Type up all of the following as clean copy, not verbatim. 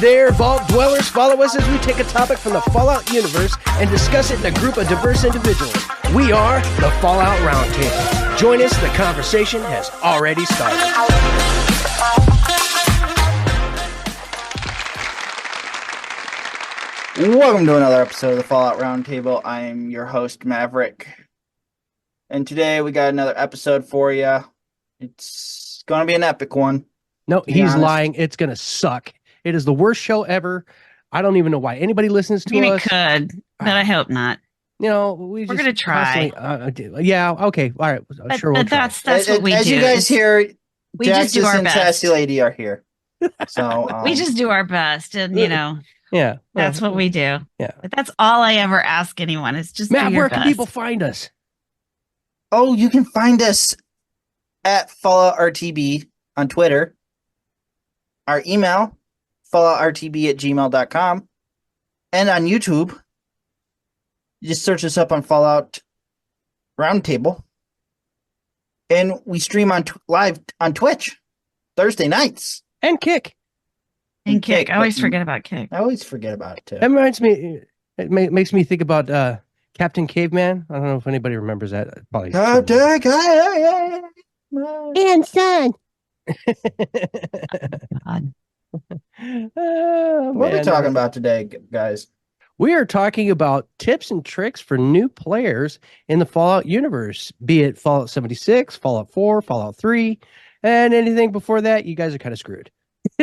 there, Vault Dwellers. Follow us as we take a topic from the Fallout universe and discuss it in a group of diverse individuals. We are the Fallout Roundtable. Join us, the conversation has already started. Welcome to another episode of the Fallout Roundtable. I am your host, Maverick. And today we got another episode for you. It's going to be an epic one. No, he's lying. It's going to suck. It is the worst show ever. I don't even know why anybody listens to us. It could, but I hope not. You know, we're going to try. Yeah, okay. All right. But, sure, we'll try. That's what we do. As you guys hear, we just do our and best. Sassy Lady are here. So we just do our best. And, you know, that's what we do. Yeah. But that's all I ever ask anyone. It's just Matt, where best. can people find us? Oh, you can find us at FalloutRTB on Twitter. Our email, falloutrtb@gmail.com. And on YouTube, you just search us up on Fallout Roundtable. And we stream on live on Twitch Thursday nights. And Kick. And Kick. I always forget about Kick. I always forget about it, too. That reminds me, it makes me think about Captain Caveman. I don't know if anybody remembers that. Probably. And son. God. What are we talking about today, guys? We are talking about tips and tricks for new players in the Fallout universe, be it Fallout 76, Fallout 4, Fallout 3, and anything before that. You guys are kind of screwed.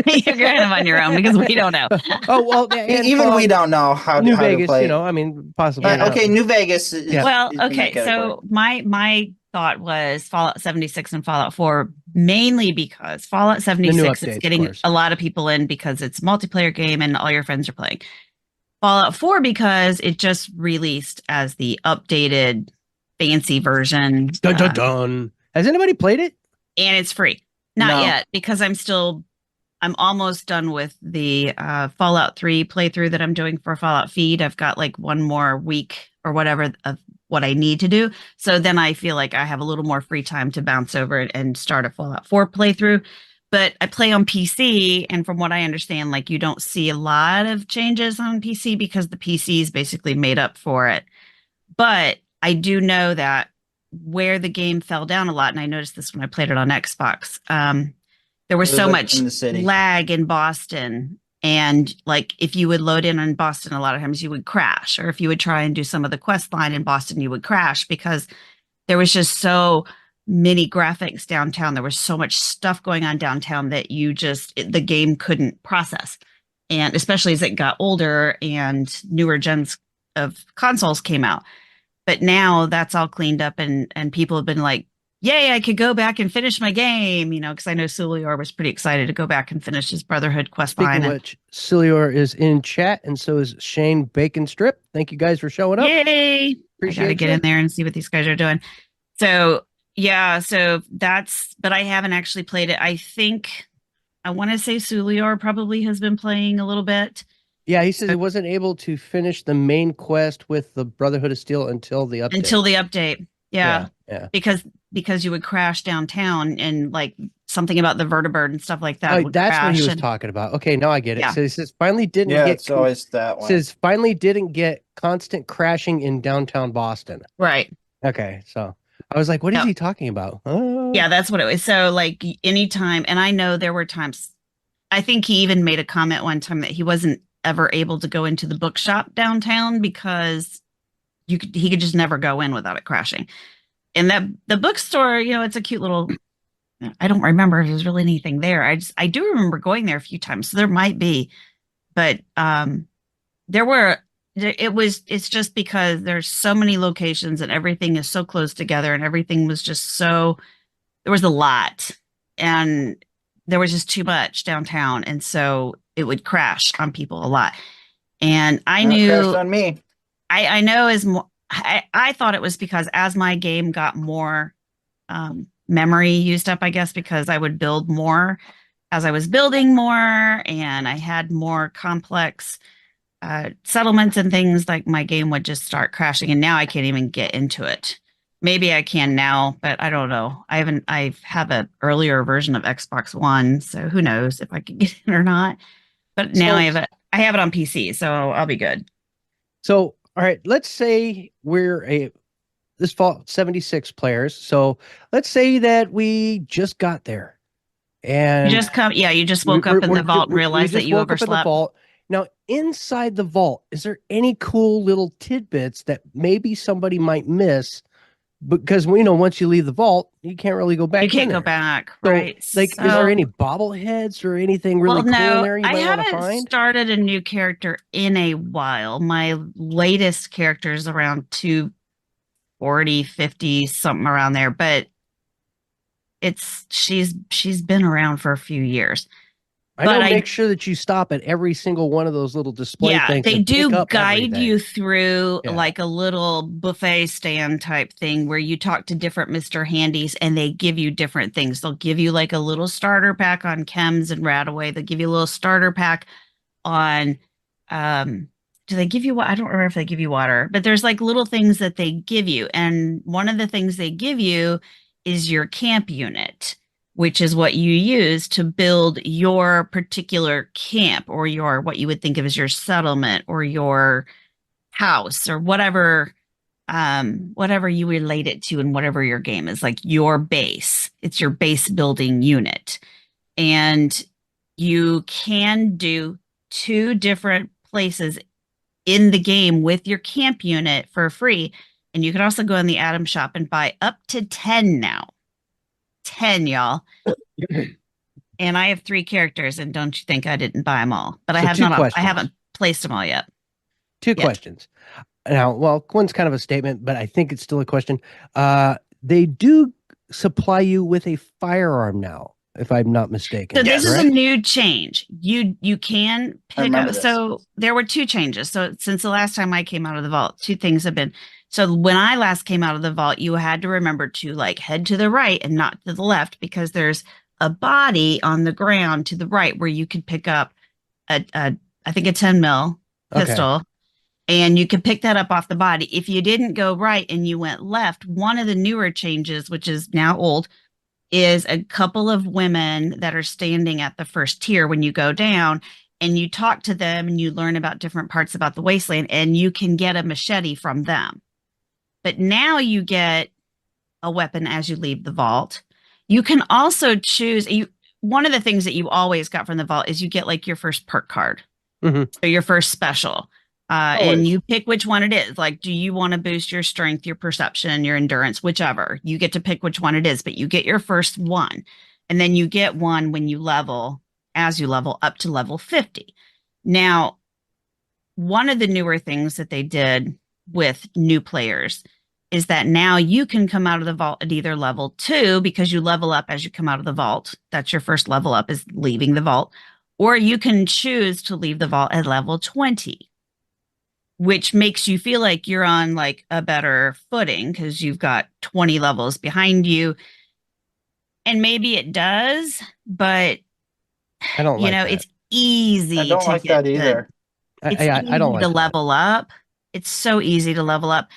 You're kind of on your own because we don't know. Oh, well, even we don't know how New to Vegas, play. you know, I mean, possibly. Okay, New Vegas. Well, okay, so my thought was Fallout 76 and Fallout 4 mainly because Fallout 76 is getting a lot of people in because it's a multiplayer game and all your friends are playing. Fallout 4 because it just released as the updated fancy version. Dun, dun, dun. Has anybody played it? And it's free. Not yet, because I'm almost done with the Fallout 3 playthrough that I'm doing for Fallout Feed. I've got like one more week or whatever of what I need to do. So then I feel like I have a little more free time to bounce over and start a Fallout 4 playthrough. But I play on PC, and from what I understand, like you don't see a lot of changes on PC because the PC is basically made up for it. But I do know that where the game fell down a lot, and I noticed this when I played it on Xbox, there was so much lag in Boston. And like if you would load in Boston, a lot of times you would crash. Or if you would try and do some of the quest line in Boston, you would crash because there was just so many graphics downtown. There was so much stuff going on downtown that the game couldn't process. And especially as it got older and newer gens of consoles came out. But now that's all cleaned up and people have been like, yay, I could go back and finish my game, you know, because I know Sulior was pretty excited to go back and finish his Brotherhood quest line. Speaking of which, Sulior is in chat, and so is Shane Bacon Strip. Thank you guys for showing up. Yay! Appreciate I gotta get in there and see what these guys are doing. So yeah, but I haven't actually played it. I want to say Sulior probably has been playing a little bit. Yeah, he says he wasn't able to finish the main quest with the Brotherhood of Steel until the update. Yeah. Because you would crash downtown and like something about the vertibird and stuff like that. Oh, that's what he was talking about. Okay, now I get it. Yeah. So he says finally didn't get. It's always that one. Says finally didn't get constant crashing in downtown Boston. Right. Okay, so I was like, what is he talking about? Oh. Yeah, that's what it was. So like anytime, and I know there were times. I think he even made a comment one time that he wasn't ever able to go into the bookshop downtown because he could just never go in without it crashing. And the bookstore, you know, it's a cute little, I don't remember if there's really anything there. I do remember going there a few times. So there might be, but it's just because there's so many locations and everything is so close together and everything was just there was a lot and there was just too much downtown. And so it would crash on people a lot. And I knew crashed on me. I know I thought it was because as my game got more memory used up, I guess, because I would build more as I was building more and I had more complex settlements and things, like my game would just start crashing and now I can't even get into it. Maybe I can now, but I don't know. I have an earlier version of Xbox One, so who knows if I can get in or not. But now I have it on PC, so I'll be good. So, all right, let's say this Fallout 76 players. So let's say that we just got there and you just woke up in the vault and realized that you woke up in the overslept. vault. Now, inside the vault, is there any cool little tidbits that maybe somebody might miss? Because once you leave the vault, you can't really go back. You can't go back, right? So, is there any bobbleheads or anything really cool in there you might want to find? I haven't started a new character in a while. My latest character is around 240, 50, something around there, but she's been around for a few years. Make sure that you stop at every single one of those little display things. They do guide you through like a little buffet stand type thing where you talk to different Mr. Handies and they give you different things. They'll give you like a little starter pack on chems and Radaway. They'll give you a little starter pack on do they give you, I don't remember if they give you water, but there's like little things that they give you. And one of the things they give you is your camp unit, which is what you use to build your particular camp or what you would think of as your settlement or your house or whatever you relate it to in whatever your game is, like your base. It's your base building unit. And you can do 2 different places in the game with your camp unit for free. And you can also go in the Atom shop and buy up to 10 now. 10, y'all. And I have 3 characters, and don't you think I didn't buy them all? But I haven't placed them all yet. 2 questions. Now, well, one's kind of a statement, but I think it's still a question. They do supply you with a firearm now, if I'm not mistaken. So this is a new change. You can pick up. So there were 2 changes. So since the last time I came out of the vault, 2 things have been. So when I last came out of the vault, you had to remember to like head to the right and not to the left because there's a body on the ground to the right where you could pick up I think a 10 mil pistol, and you could pick that up off the body. If you didn't go right and you went left, one of the newer changes, which is now old, is a couple of women that are standing at the first tier when you go down. And you talk to them and you learn about different parts about the wasteland, and you can get a machete from them. But now you get a weapon as you leave the vault. You can also choose. One of the things that you always got from the vault is you get like your first perk card. So your first special. And you pick which one it is. Like, do you want to boost your strength, your perception, your endurance, whichever. You get to pick which one it is, but you get your first one. And then you get one when you level, as you level up to level 50. Now, one of the newer things that they did with new players is that now you can come out of the vault at either level 2 because you level up as you come out of the vault. That's your first level up, is leaving the vault. Or you can choose to leave the vault at level 20, which makes you feel like you're on like a better footing because you've got 20 levels behind you. And maybe it does, but I don't like that. It's easy. I don't like that either. It's easy to level up. It's so easy to level up.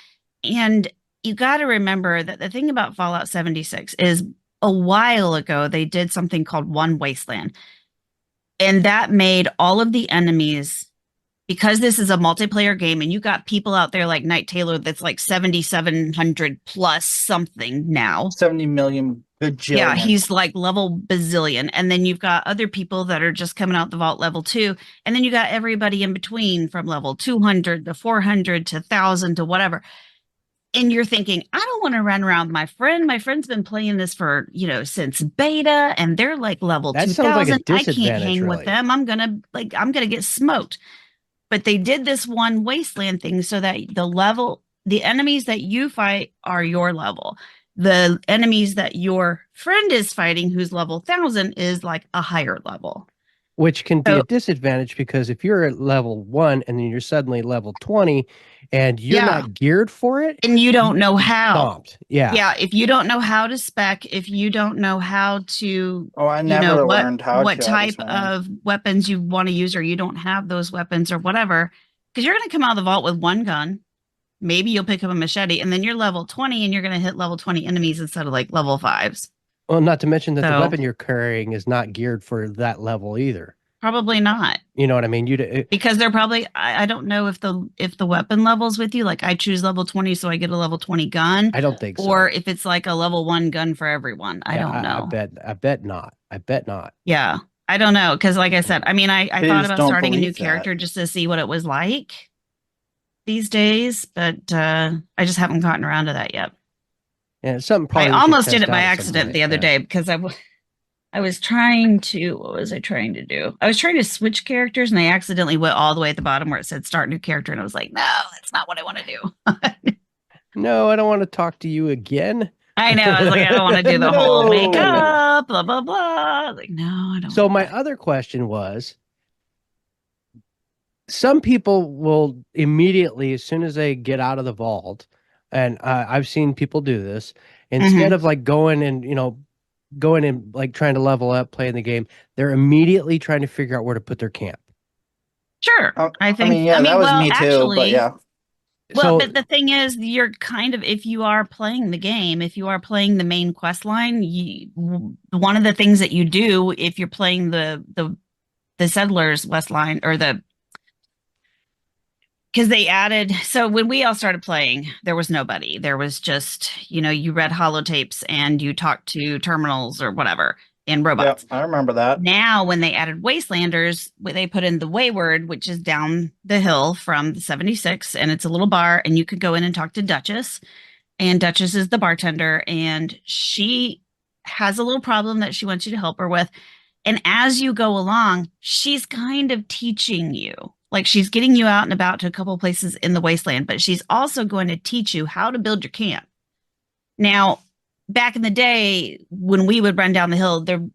And you got to remember that the thing about Fallout 76 is a while ago, they did something called One Wasteland. And that made all of the enemies, because this is a multiplayer game and you got people out there like Knight Taylor that's like 7,700 plus something now. 70 million bajillion. Yeah, he's like level bazillion. And then you've got other people that are just coming out the vault level 2. And then you got everybody in between from level 200 to 400 to 1,000 to whatever. And you're thinking, I don't want to run around with my friend. My friend's been playing this for, since beta, and they're like level 2,000. I can't hang with them. I'm gonna get smoked. But they did this one wasteland thing so that the enemies that you fight are your level. The enemies that your friend is fighting, who's level 1,000, is like a higher level. Which can be a disadvantage because if you're at level 1 and then you're suddenly level 20 and you're not geared for it. And you don't know how. Stomped. Yeah. Yeah. If you don't know how to spec, if you don't know how to, I never learned how what type of weapons you want to use, or you don't have those weapons or whatever, because you're going to come out of the vault with one gun. Maybe you'll pick up a machete and then you're level 20 and you're going to hit level 20 enemies instead of like level 5s. Well, not to mention that the weapon you're carrying is not geared for that level either. Probably not. You know what I mean? Because they're probably, I don't know if the weapon levels with you, like I choose level 20, so I get a level 20 gun. I don't think so. Or if it's like a level 1 gun for everyone. I don't know. I bet not. I bet not. Yeah. I don't know. Because like I said, I mean, I thought about starting a new character just to see what it was like these days, but I just haven't gotten around to that yet. Yeah, something probably I almost did it by accident the other day because I was trying to, what was I trying to do? I was trying to switch characters and I accidentally went all the way at the bottom where it said start new character. And I was like, no, that's not what I want to do. No, I don't want to talk to you again. I know. I was like, I don't want to do the whole makeup, blah, blah, blah. Like, no, I don't. So my other question was, some people will immediately, as soon as they get out of the vault, and I've seen people do this, instead of like going and like trying to level up, playing the game, they're immediately trying to figure out where to put their camp. Sure. I think, that was me too, but yeah. Well, but the thing is, you're kind of, if you are playing the game, if you are playing the main quest line, one of the things that you do if you're playing the Settlers West line, or because they added, so when we all started playing, there was nobody. There was just, you read holotapes and you talked to terminals or whatever and robots. Yeah, I remember that. Now, when they added Wastelanders, they put in the Wayward, which is down the hill from the 76, and it's a little bar, and you could go in and talk to Duchess. And Duchess is the bartender, and she has a little problem that she wants you to help her with. And as you go along, she's kind of teaching you. Like, she's getting you out and about to a couple places in the wasteland, but she's also going to teach you how to build your camp. Now, back in the day, when we would run down the hill, the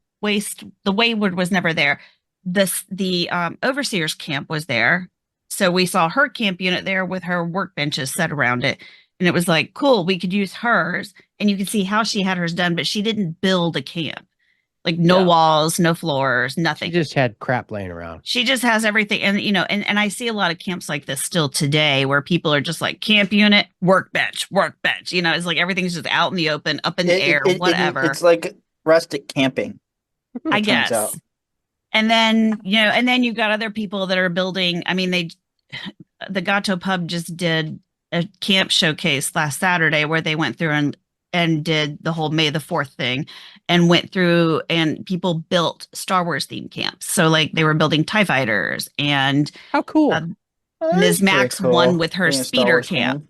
Wayward was never there. The Overseer's camp was there. So we saw her camp unit there with her workbenches set around it. And it was like, cool, we could use hers. And you could see how she had hers done, but she didn't build a camp. Like no walls, no floors, nothing. She just had crap laying around. She just has everything. And, and I see a lot of camps like this still today where people are just like camp unit, workbench. It's like everything's just out in the open, up in the air, whatever. It's like rustic camping. I guess. Out. And then, and then you've got other people that are building. I mean, the Gato Pub just did a camp showcase last Saturday where they went through and did the whole May the 4th thing and went through, and people built Star Wars themed camps. So like they were building TIE fighters, and how cool. Ms. Max won with her speeder camp.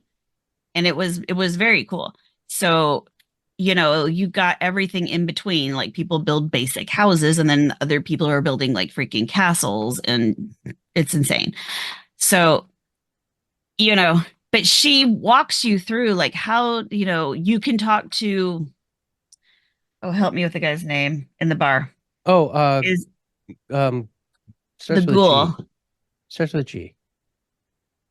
And it was very cool. So, you got everything in between. Like people build basic houses, and then other people are building like freaking castles, and it's insane. So, but she walks you through like how, you can talk to, help me with the guy's name in the bar. The ghoul. Starts with a G.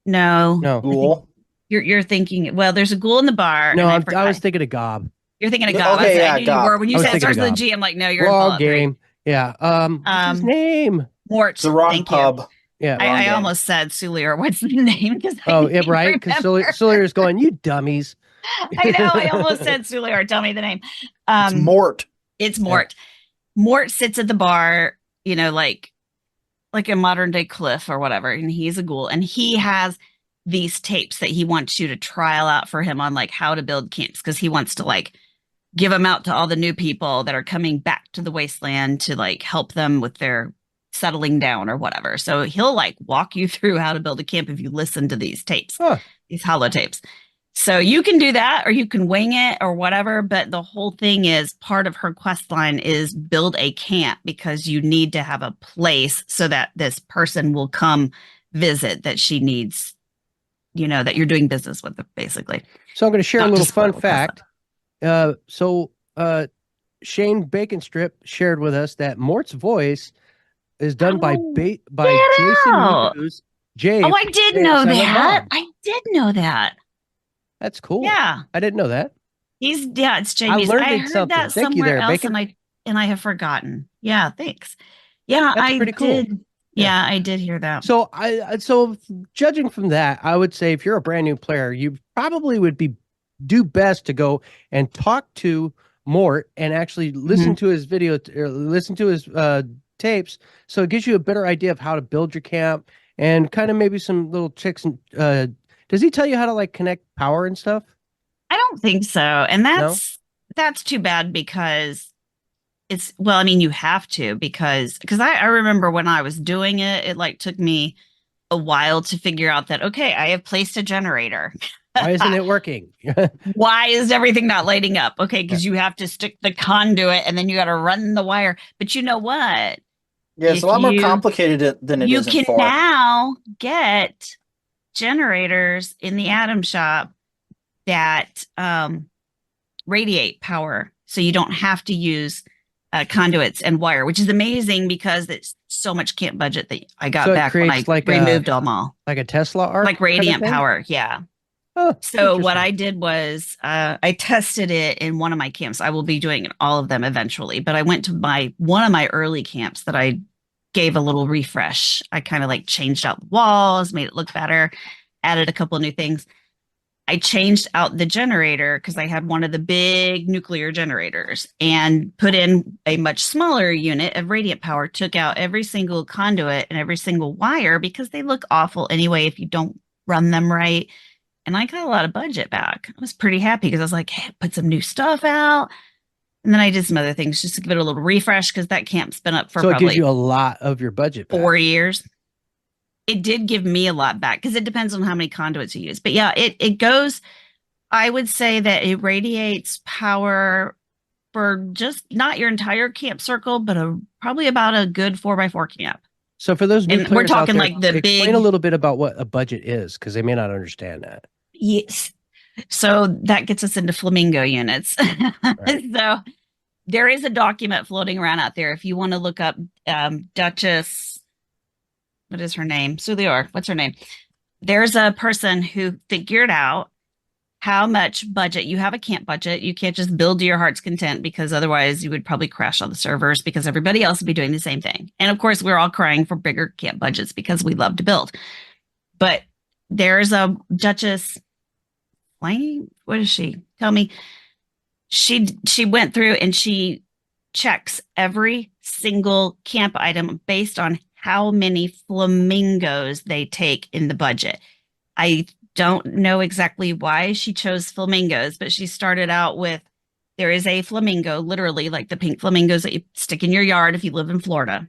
No. Ghoul. You're thinking, well, there's a ghoul in the bar. No, I was thinking of Gob. You're thinking of Gob. Okay, I knew you were. When you said it starts with a G, I'm like, no, you're wrong in game. Yeah. What's his name? Mort. The wrong pub. Yeah, I almost said Sulier. What's the name? Right. Because Sulier's going, you dummies. I know. I almost said Sulier. Tell me the name. It's Mort. It's Mort. Yeah. Mort sits at the bar, like a modern day Cliff or whatever, and he's a ghoul, and he has these tapes that he wants you to trial out for him on like how to build camps, because he wants to like give them out to all the new people that are coming back to the wasteland to like help them with their settling down or whatever. So he'll like walk you through how to build a camp if you listen to these tapes, these holotapes. So you can do that, or you can wing it or whatever. But the whole thing is, part of her quest line is build a camp, because you need to have a place so that this person will come visit that she needs, that you're doing business with, basically. So I'm going to share a little fun fact. Shane Baconstrip shared with us that Mort's voice is done by Jason Hughes. I did know that. I did know that. That's cool. Yeah, I didn't know that. It's Jamie. I heard something. that Thank somewhere else, Bacon. and I have forgotten. Yeah, thanks. Yeah, that's pretty cool. Did. Yeah, I did hear that. So so judging from that, I would say if you're a brand new player, you probably would do best to go and talk to Mort and actually listen to his video or listen to his tapes, so it gives you a better idea of how to build your camp and kind of maybe some little tricks. And does he tell you how to like connect power and stuff? I don't think so. And No. that's too bad because well, I mean, you have to because I remember when I was doing it, it like took me a while to figure out that, okay, I have placed a generator. Why isn't it working? Why is everything not lighting up? Okay, Yeah. because you have to stick the conduit and then you got to run the wire. But you know what? Yeah, it's a lot more complicated than it you is in can 4. now get generators in the Atom Shop that radiate power, so you don't have to use conduits and wire, which is amazing because it's so much camp budget that I got So it back when I creates like removed them all. like a Tesla arc, Like radiant kind of thing? power, yeah. Oh, So what interesting. I did was I tested it in one of my camps. I will be doing all of them eventually, but I went to one of my early camps that I gave a little refresh. I kind of like changed out the walls, made it look better, added a couple of new things. I changed out the generator because I had one of the big nuclear generators and put in a much smaller unit of radiant power, took out every single conduit and every single wire because they look awful anyway if you don't run them right. And I got a lot of budget back. I was pretty happy because I was like, hey, put some new stuff out. And then I did some other things just to give it a little refresh because that camp's been up for So it gives probably you a lot of your budget back. 4 years. It did give me a lot back because it depends on how many conduits you use. But yeah, it goes, I would say that it radiates power for just not your entire camp circle, but probably about a good 4x4 camp. So for those new And we're players out talking there, like the explain big. a little bit about what a budget is because they may not understand that. Yes. So that gets us into flamingo units. Right. So there is a document floating around out there. If you want to look up Duchess, what is her name? Sulior, what's her name? There's a person who figured out how much budget you have a camp budget. You can't just build to your heart's content because otherwise you would probably crash all the servers because everybody else would be doing the same thing. And of course, we're all crying for bigger camp budgets because we love to build. But there's a Duchess Flame. What is she? Tell me. She went through and she checks every single camp item based on how many flamingos they take in the budget. I don't know exactly why she chose flamingos, but she started out with there is a flamingo, literally like the pink flamingos that you stick in your yard if you live in Florida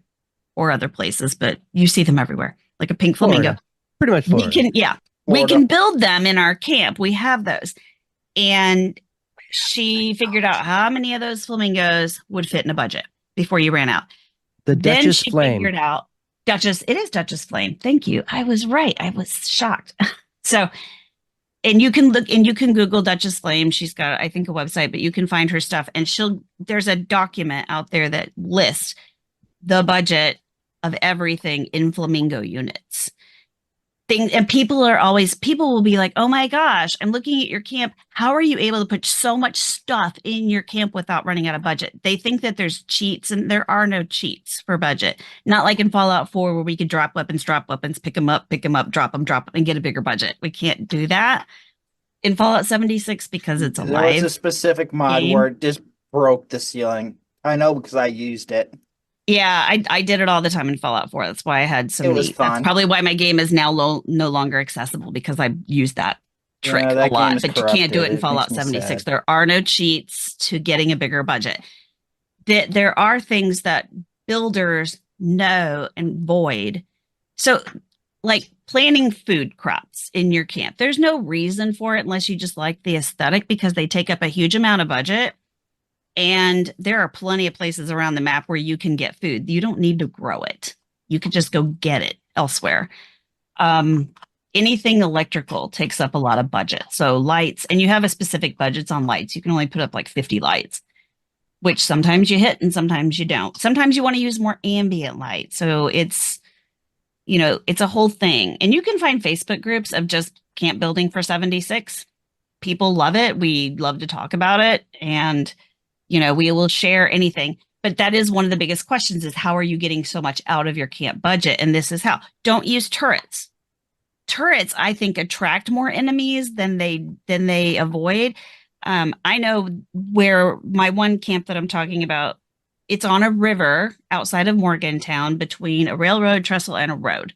or other places, but you see them everywhere, like a pink flamingo. Florida. Pretty much Florida. Florida. We can build them in our camp. We have those. And she figured out how many of those flamingos would fit in a budget before you ran out. The Then Duchess she Flame. figured out it is Duchess Flame. Thank you. I was right. I was shocked. So, and you can Google Duchess Flame. She's got, I think, a website, but you can find her stuff. And there's a document out there that lists the budget of everything in flamingo units. And people will be like, oh my gosh, I'm looking at your camp. How are you able to put so much stuff in your camp without running out of budget? They think that there's cheats, and there are no cheats for budget. Not like in Fallout 4 where we could drop weapons, pick them up, drop them, and get a bigger budget. We can't do that in Fallout 76 because it's a live. There was a specific mod game where it just broke the ceiling. I know because I used it. Yeah, I did it all the time in Fallout 4. That's why I had so It many. was fun. That's probably why my game is now no longer accessible because I used that trick a lot. But you can't do it in Fallout 76. There are no cheats to getting a bigger budget. There are things that builders know and void. So, like planting food crops in your camp, there's no reason for it unless you just like the aesthetic because they take up a huge amount of budget. And there are plenty of places around the map where you can get food. You don't need to grow it. You can just go get it elsewhere. Anything electrical takes up a lot of budget. So lights, and you have a specific budgets on lights. You can only put up like 50 lights, which sometimes you hit and sometimes you don't. Sometimes you want to use more ambient light. So it's a whole thing. And you can find Facebook groups of just camp building for 76. People love it. We love to talk about it. And we will share anything, but that is one of the biggest questions is how are you getting so much out of your camp budget? And this is how. Don't use turrets. Turrets, I think, attract more enemies than they avoid. I know where my one camp that I'm talking about, it's on a river outside of Morgantown between a railroad trestle and a road.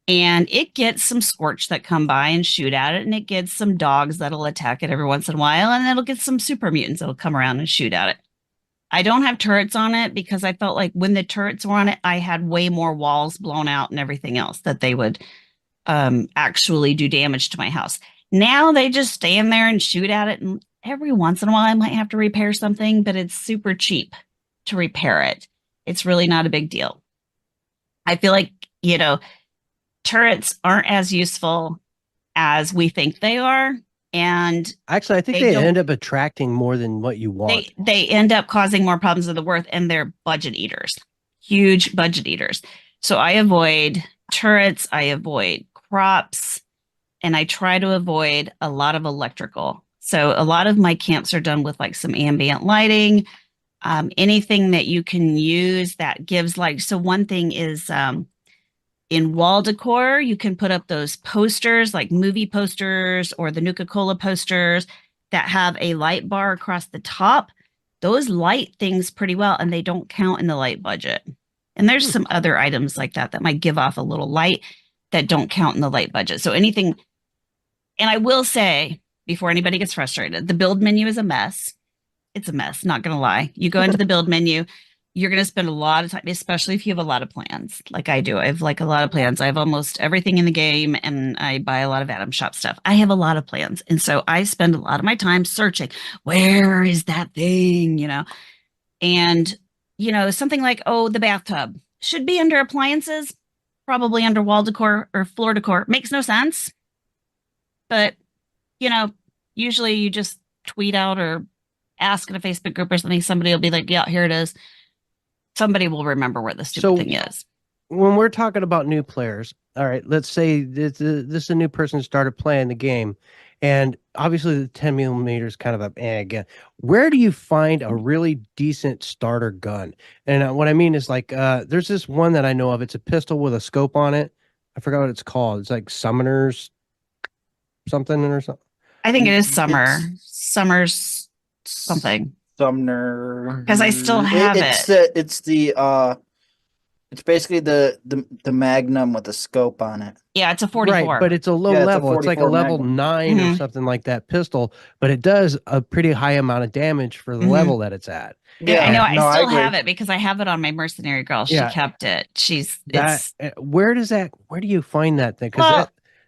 And it gets some scorch that come by and shoot at it, and it gets some dogs that'll attack it every once in a while, and it'll get some super mutants that'll come around and shoot at it. I don't have turrets on it because I felt like when the turrets were on it, I had way more walls blown out and everything else that they would actually do damage to my house. Now they just stand there and shoot at it, and every once in a while I might have to repair something, but it's super cheap to repair it. It's really not a big deal. I feel like, turrets aren't as useful as we think they are. And actually, I think they end up attracting more than what you want. They end up causing more problems than the worth, and they're budget eaters, huge budget eaters. So I avoid turrets, I avoid crops, and I try to avoid a lot of electrical. So a lot of my camps are done with like some ambient lighting, anything that you can use that gives light. So one thing is in wall decor, you can put up those posters, like movie posters or the Nuka-Cola posters that have a light bar across the top. Those light things pretty well, and they don't count in the light budget. And there's some other items like that that might give off a little light that don't count in the light budget. So anything, and I will say, before anybody gets frustrated, the build menu is a mess. It's a mess, not going to lie. You go into the build menu, you're going to spend a lot of time, especially if you have a lot of plans, like I do. I have like a lot of plans. I have almost everything in the game, and I buy a lot of Atom Shop stuff. I have a lot of plans. And so I spend a lot of my time searching, where is that thing, And, something like, the bathtub should be under appliances, probably under wall decor or floor decor. Makes no sense. But, usually you just tweet out or ask in a Facebook group or something. Somebody will be like, yeah, here it is. Somebody will remember where the stupid thing is. When we're talking about new players, all right, let's say this is a new person started playing the game, and obviously the 10 millimeter is kind of again. Where do you find a really decent starter gun? And what I mean is like, there's this one that I know of. It's a pistol with a scope on it. I forgot what it's called. It's like Summoner's something or something. I think it is Summer's something. Sumner, because I still have it. It's basically the Magnum with a scope on it. Yeah, it's a 44. Right, but it's a low level. It's like a level 9 or something like that pistol, but it does a pretty high amount of damage for the level that it's at. Yeah, I know. I still have it because I have it on my mercenary girl. She kept it. Where do you find that thing? Because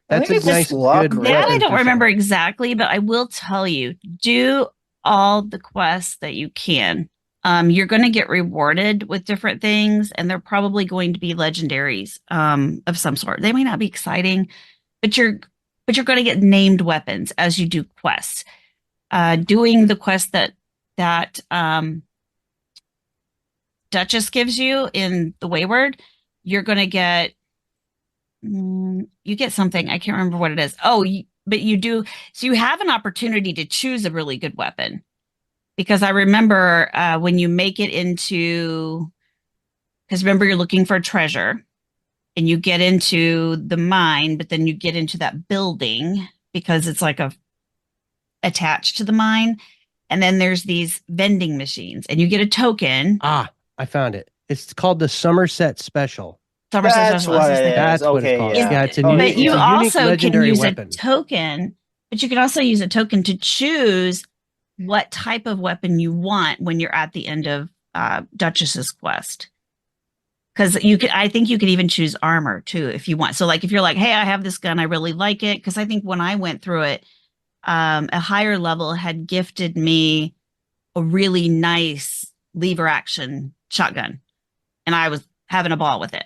that's a nice good. That I don't remember exactly, but I will tell you, do all the quests that you can. You're going to get rewarded with different things, and they're probably going to be legendaries of some sort. They may not be exciting, but you're going to get named weapons as you do quests. Doing the quest that Duchess gives you in the Wayward, you're going to get you get something. I can't remember what it is. But you do. So you have an opportunity to choose a really good weapon. Because I remember when you make it into, because remember you're looking for a treasure and you get into the mine, but then you get into that building because it's like attached to the mine. And then there's these vending machines and you get a token. Ah, I found it. It's called the Somerset Special. That's what it's called. Yeah, it's a but you also can use weapon. A token, but you can also use a token to choose what type of weapon you want when you're at the end of Duchess's quest. Because I think you could even choose armor too if you want. So like if you're like, hey, I have this gun, I really like it. Because I think when I went through it, a higher level had gifted me a really nice lever action shotgun. And I was having a ball with it.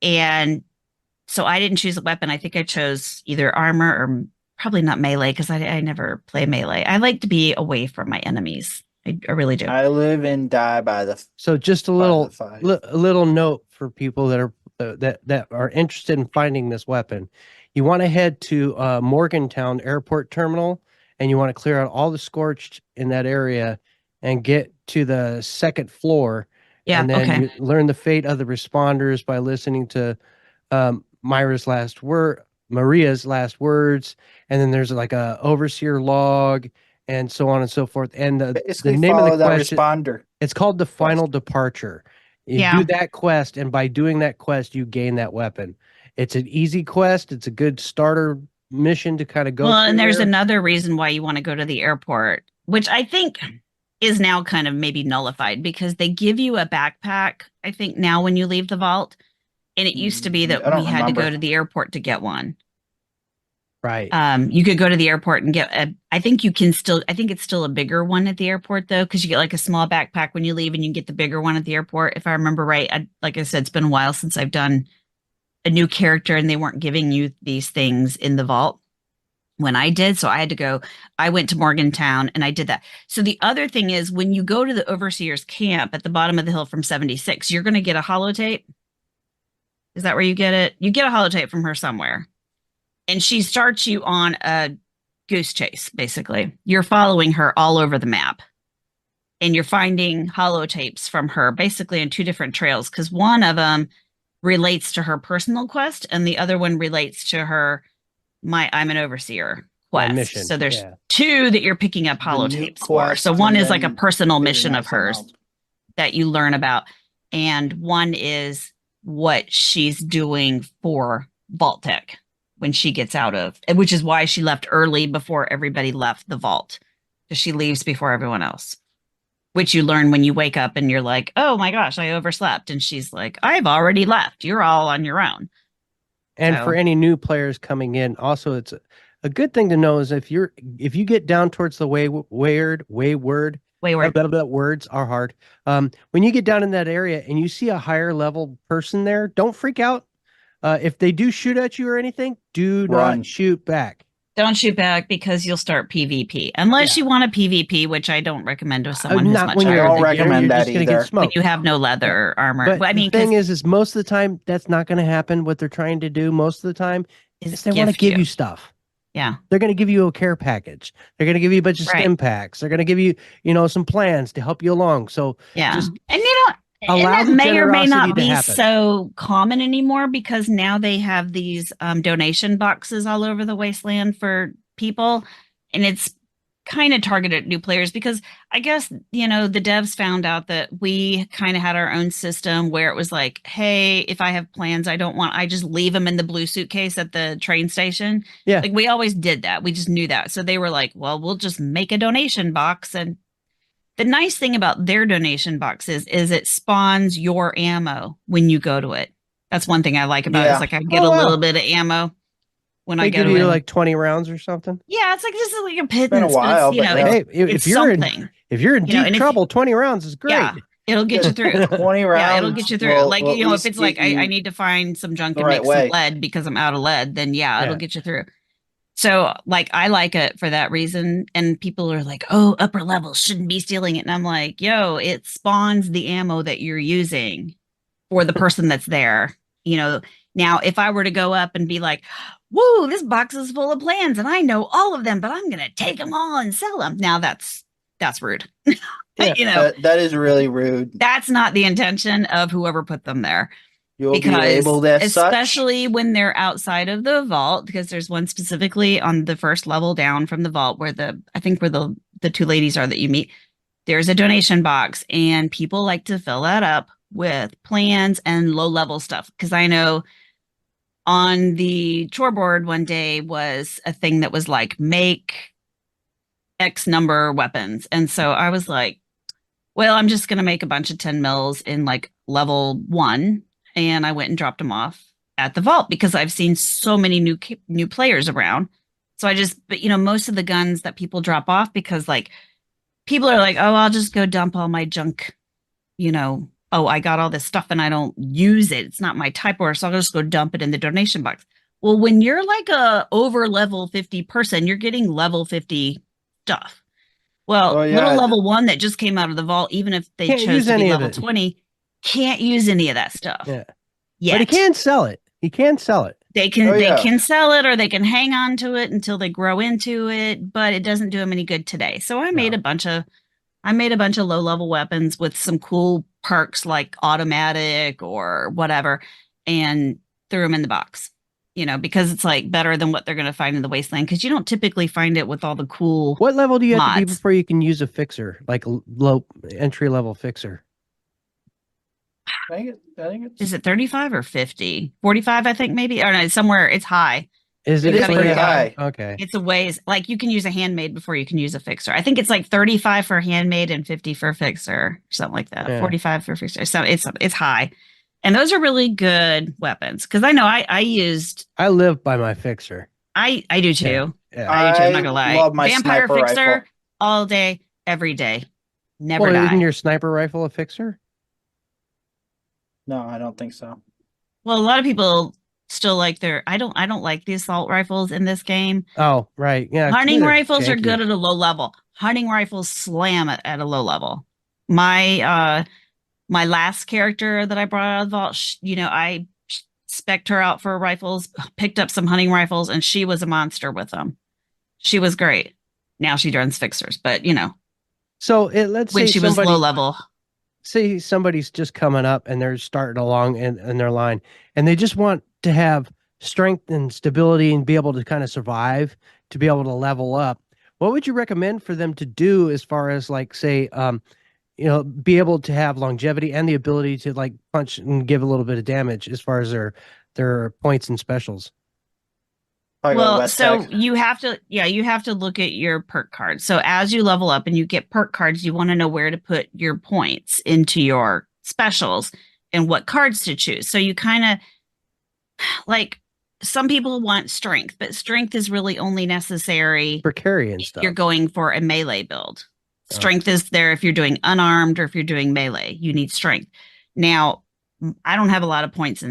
And so I didn't choose a weapon. I think I chose either armor or probably not melee because I never play melee. I like to be away from my enemies. I really do. I live and die by the. So just a little note for people that are interested in finding this weapon. You want to head to Morgantown Airport Terminal, and you want to clear out all the scorched in that area and get to the second floor. Yeah, and then you learn the fate of the responders by listening to Maria's last words, and then there's like a overseer log and so on and so forth. And the name of the question, It's called the final departure. You Yeah. do that quest, and by doing that quest, you gain that weapon. It's an easy quest. It's a good starter mission to kind of go Well, and through there's there. another reason why you want to go to the airport, which I think is now kind of maybe nullified because they give you a backpack, I think now when you leave the vault. And it used to be I that don't we had to go remember. to the airport to get one. Right. You could go to the airport and get I think you can still, I think it's still a bigger one at the airport though, because you get like a small backpack when you leave and you get the bigger one at the airport. If I remember right, like I said, it's been a while since I've done a new character and they weren't giving you these things in the vault when I did. So I had to go, I went to Morgantown and I did that. So the other thing is when you go to the overseer's camp at the bottom of the hill from 76, you're going to get a holotape. Is that where you get it? You get a holotape from her somewhere. And she starts you on a goose chase, basically. You're following her all over the map. And you're finding holotapes from her, basically in two different trails, because one of them relates to her personal quest, and the other one relates to her I'm an overseer quest. Mission. So there's Yeah. two that you're picking up holotapes for. So one is like a personal mission of hers that you learn about, and one is what she's doing for Vault Tech when she gets out of, which is why she left early before everybody left the vault, because she leaves before everyone else, which you learn when you wake up and you're like, oh my gosh, I overslept. And she's like, I've already left. You're all on your own. And for any new players coming in, also it's a good thing to know is if you get down towards the wayward words are hard. When you get down in that area and you see a higher level person there, don't freak out. If they do shoot at you or anything, do Run. not shoot back. Don't shoot back because you'll start PvP. Unless you want a PvP, which I don't recommend to someone who's Not much when I you're higher don't than you. recommend that just gonna either. get smoked. When you have no leather armor. But I mean, the thing is most of the time that's not going to happen. What they're trying to do most of the time is they want to give you stuff. Yeah. They're going to give you a care package. They're going to give you a bunch of stim packs. They're going to give you, some plans to help you along. So just and allow and that may or may not be happen. So common anymore because now they have these donation boxes all over the wasteland for people, and it's kind of targeted at new players because I guess the devs found out that we kind of had our own system where it was like, hey, if I have plans I just leave them in the blue suitcase at the train station. Like we always did that. We just knew that. So they were like, well, we'll just make a donation box. And the nice thing about their donation boxes is it spawns your ammo when you go to it. That's one thing I like about it. It's like I get a little bit of ammo when I go to it. They give you like 20 rounds or something. Yeah, it's like just like a pittance. Been a while, but hey, if you're in deep trouble, 20 rounds is great. Yeah, it'll get you through. 20 rounds. Yeah, it'll get you through. If it's like I need to find some junk and make some lead because I'm out of lead, then it'll get you through. So I like it for that reason. And people are like, oh, upper levels shouldn't be stealing it. And I'm like, yo, it spawns the ammo that you're using for the person that's there. Now if I were to go up and be like, whoa, this box is full of plans and I know all of them, but I'm going to take them all and sell them. Now that's rude. That is really rude. That's not the intention of whoever put them there. You'll be labeled as especially such. When they're outside of the vault, because there's one specifically on the first level down from the vault where the two ladies are that you meet. There's a donation box and people like to fill that up with plans and low level stuff. Because I know on the chore board one day was a thing that was like make X number weapons. And so I was like, well, I'm just going to make a bunch of 10 mils in like level 1. And I went and dropped them off at the vault because I've seen so many new players around. So but most of the guns that people drop off because like people are like, oh, I'll just go dump all my junk. Oh, I got all this stuff and I don't use it. It's not my type or so I'll just go dump it in the donation box. Well, when you're like a over level 50 person, you're getting level 50 stuff. Well, little level 1 that just came out of the vault, even if they chose to be level 20, can't use any of that stuff. Yeah. But he can sell it. They can sell it or they can hang on to it until they grow into it, but it doesn't do them any good today. So I made a bunch of low level weapons with some cool perks like automatic or whatever and threw them in the box. because it's like better than what they're going to find in the wasteland, because you don't typically find it with all the cool What level do you have to be mods. before you can use a fixer, like a low entry level fixer? I think it's Is it 35 or 50? 45, I think maybe. Or no, somewhere it's high. Is It it is pretty really high. Okay. It's a ways, like you can use a handmade before you can use a fixer. I think it's like 35 for handmade and 50 for fixer, something like that. Yeah. 45 for fixer. So it's high. And those are really good weapons. Because I know I live by my fixer. I do too. Yeah. I do too, I'm not gonna lie. love my Vampire sniper fixer rifle. all day, every day. Never Well, isn't die. your sniper rifle a fixer? No, I don't think so. Well, a lot of people still like I don't like the assault rifles in this game. Oh, right. Yeah. Hunting they're rifles are janky. good at a low level. Hunting rifles slam at a low level. My last character that I brought out of the vault, I spec'd her out for rifles, picked up some hunting rifles, and she was a monster with them. She was great. Now she runs fixers, but So let's when say she was low level. say somebody's just coming up and they're starting along in their line, and they just want to have strength and stability and be able to kind of survive, to be able to level up. What would you recommend for them to do as far as like say be able to have longevity and the ability to like punch and give a little bit of damage as far as their points and specials? Probably go Well, wet so tech. you have to look at your perk cards. So as you level up and you get perk cards, you want to know where to put your points into your specials and what cards to choose. So you kind of like some people want strength, but strength is really only necessary For carrying if stuff. you're going for a melee build. Oh. Strength is there if you're doing unarmed or if you're doing melee. You need strength. Now, I don't have a lot of points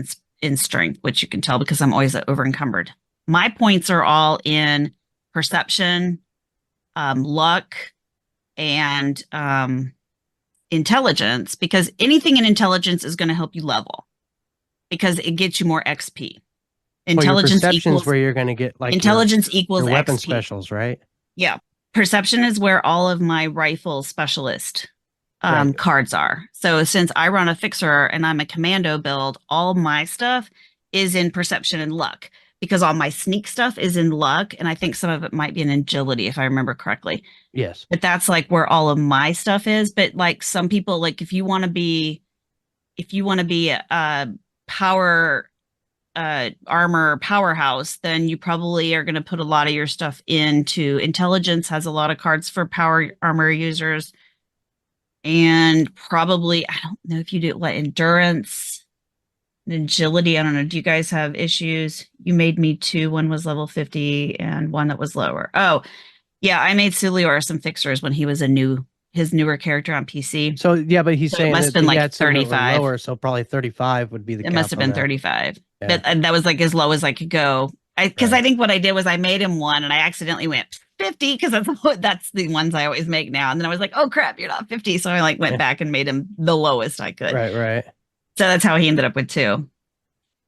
in strength, which you can tell because I'm always over encumbered. My points are all in perception, luck, and intelligence, because anything in intelligence is going to help you level because it gets you more XP. Intelligence perception's equals where you're going to get like intelligence equals your weapon XP. specials, right? Yeah. Perception is where all of my rifle specialist Right. cards are. So since I run a fixer and I'm a commando build, all my stuff is in perception and luck, because all my sneak stuff is in luck. And I think some of it might be in agility, if I remember correctly. Yes. But that's like where all of my stuff is. But like some people, like if you want to be a power armor powerhouse, then you probably are going to put a lot of your stuff into intelligence. Has a lot of cards for power armor users, and probably I don't know if you do what endurance and agility. I don't know. Do you guys have issues? You made me two. One was level 50 and one that was lower. Oh, yeah, I made Cilior some fixers when he was his newer character on PC. So yeah, but he's So it saying must that have been he like had some that were 35. lower, so probably 35 would be the It cap must have on been that. 35. Yeah. But that was like as low as I could go. Because Right. I think what I did was I made him one and I accidentally went 50 because that's the ones I always make now. And then I was like, oh crap, you're not 50. So I like went back and made him the lowest I could. Right. So that's how he ended up with two.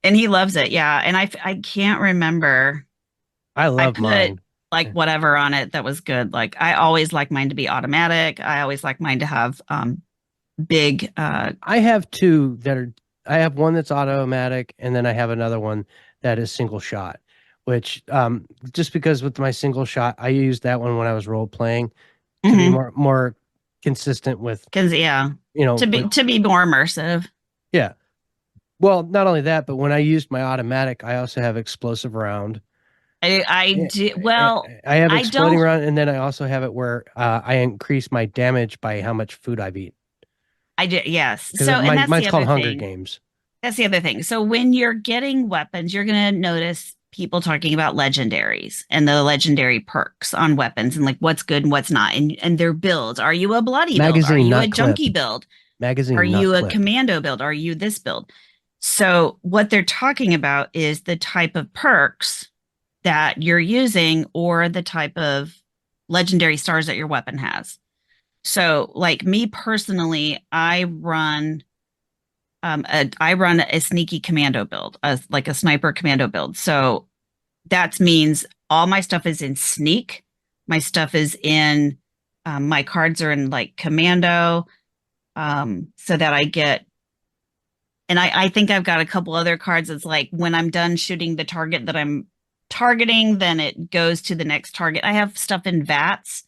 And he loves it. Yeah. And I can't remember. I love put mine. like whatever on it that was good. Like I always like mine to be automatic. I always like mine to have big I have two that are. I have one that's automatic, and then I have another one that is single shot. Which, just because with my single shot, I used that one when I was role playing to be more consistent with. Because to be more immersive. Yeah. Well, not only that, but when I used my automatic, I also have explosive round. I do well. I have I exploding don't. round, and then I also have it where I increase my damage by how much food I've eaten. I do. Yes. Because So and that's mine's the called other Hunger thing. Games. That's the other thing. So when you're getting weapons, you're going to notice people talking about legendaries and the legendary perks on weapons and like what's good and what's not, and their builds. Are you a bloody build? Are you a junkie build? Magazine. Are you a clip. commando build? Are you this build? So what they're talking about is the type of perks that you're using or the type of legendary stars that your weapon has. So like me personally, I run a sneaky commando build, like a sniper commando build. So that means all my stuff is in sneak. My stuff is in, my cards are in like commando, so that I get And I think I've got a couple other cards. It's like when I'm done shooting the target that I'm targeting, then it goes to the next target. I have stuff in VATS.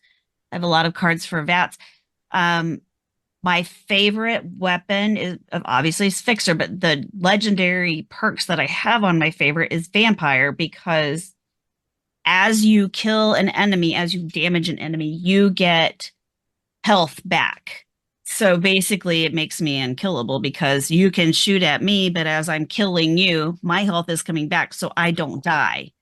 I have a lot of cards for VATS. My favorite weapon is obviously is Fixer, but the legendary perks that I have on my favorite is Vampire, because as you kill an enemy, as you damage an enemy, you get health back. So basically, it makes me unkillable because you can shoot at me, but as I'm killing you, my health is coming back, so I don't die.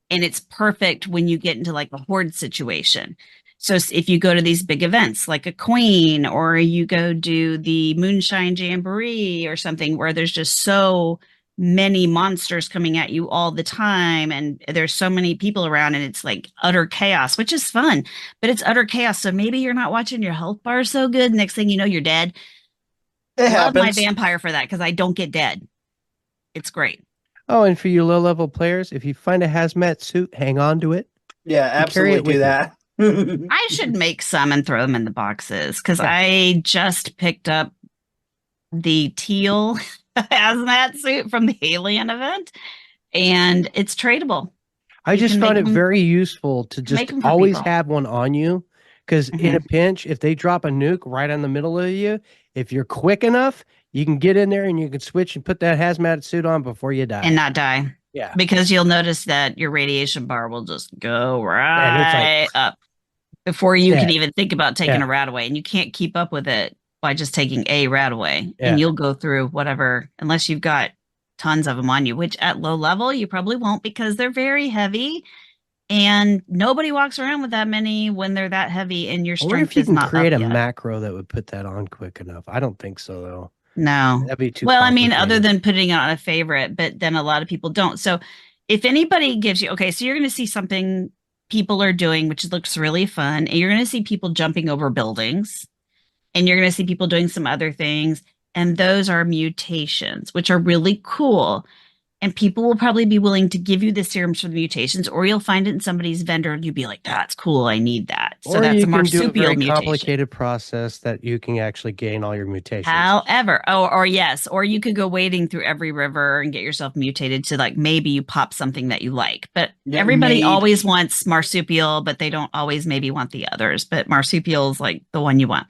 And it's perfect when you get into like a horde situation. So if you go to these big events like a Queen, or you go do the Moonshine Jamboree or something where there's just so many monsters coming at you all the time, and there's so many people around, and it's like utter chaos, which is fun, but it's utter chaos. So maybe you're not watching your health bar so good. Next thing you know, you're dead. It Love my happens. Vampire for that because I don't get dead. It's great. Oh, and for you low-level players, if you find a hazmat suit, hang on to it. Yeah, carry absolutely it with do you. that. I should make some and throw them in the boxes because I just picked up the teal hazmat suit from the Alien event, and it's tradable. I You just can found make it them- very useful to make just them for always people. have one on you, because in a Mhm. pinch, if they drop a nuke right on the middle of you, if you're quick enough, you can get in there and you can switch and put that hazmat suit on before you die. And not die. Yeah. Because you'll notice that your radiation bar will just go And it's like- right up before you can Yeah. even think about taking Yeah. a rat away. And you can't keep up with it by just taking a rat away. Yeah. And you'll go through whatever, unless you've got tons of them on you, which at low level you probably won't because they're very heavy. And nobody walks around with that many when they're that heavy and your I wonder if strength you is can not create up a yet. macro that would put that on quick enough. I don't think so, though. No. That'd be too Well, I mean, other complicated. than putting it on a favorite, but then a lot of people don't. So if anybody gives you, okay, so you're going to see something people are doing, which looks really fun, and you're going to see people jumping over buildings, and you're going to see people doing some other things. And those are mutations, which are really cool. And people will probably be willing to give you the serums for the mutations, or you'll find it in somebody's vendor and you'll be like, that's cool. I need that. So Or that's you a can do a marsupial very mutation. complicated process that you can actually gain all your mutations. However, or yes, or you could go wading through every river and get yourself mutated to like maybe you pop something that you like. But Yeah, everybody maybe. always wants marsupial, but they don't always maybe want the others. But marsupial is like the one you want.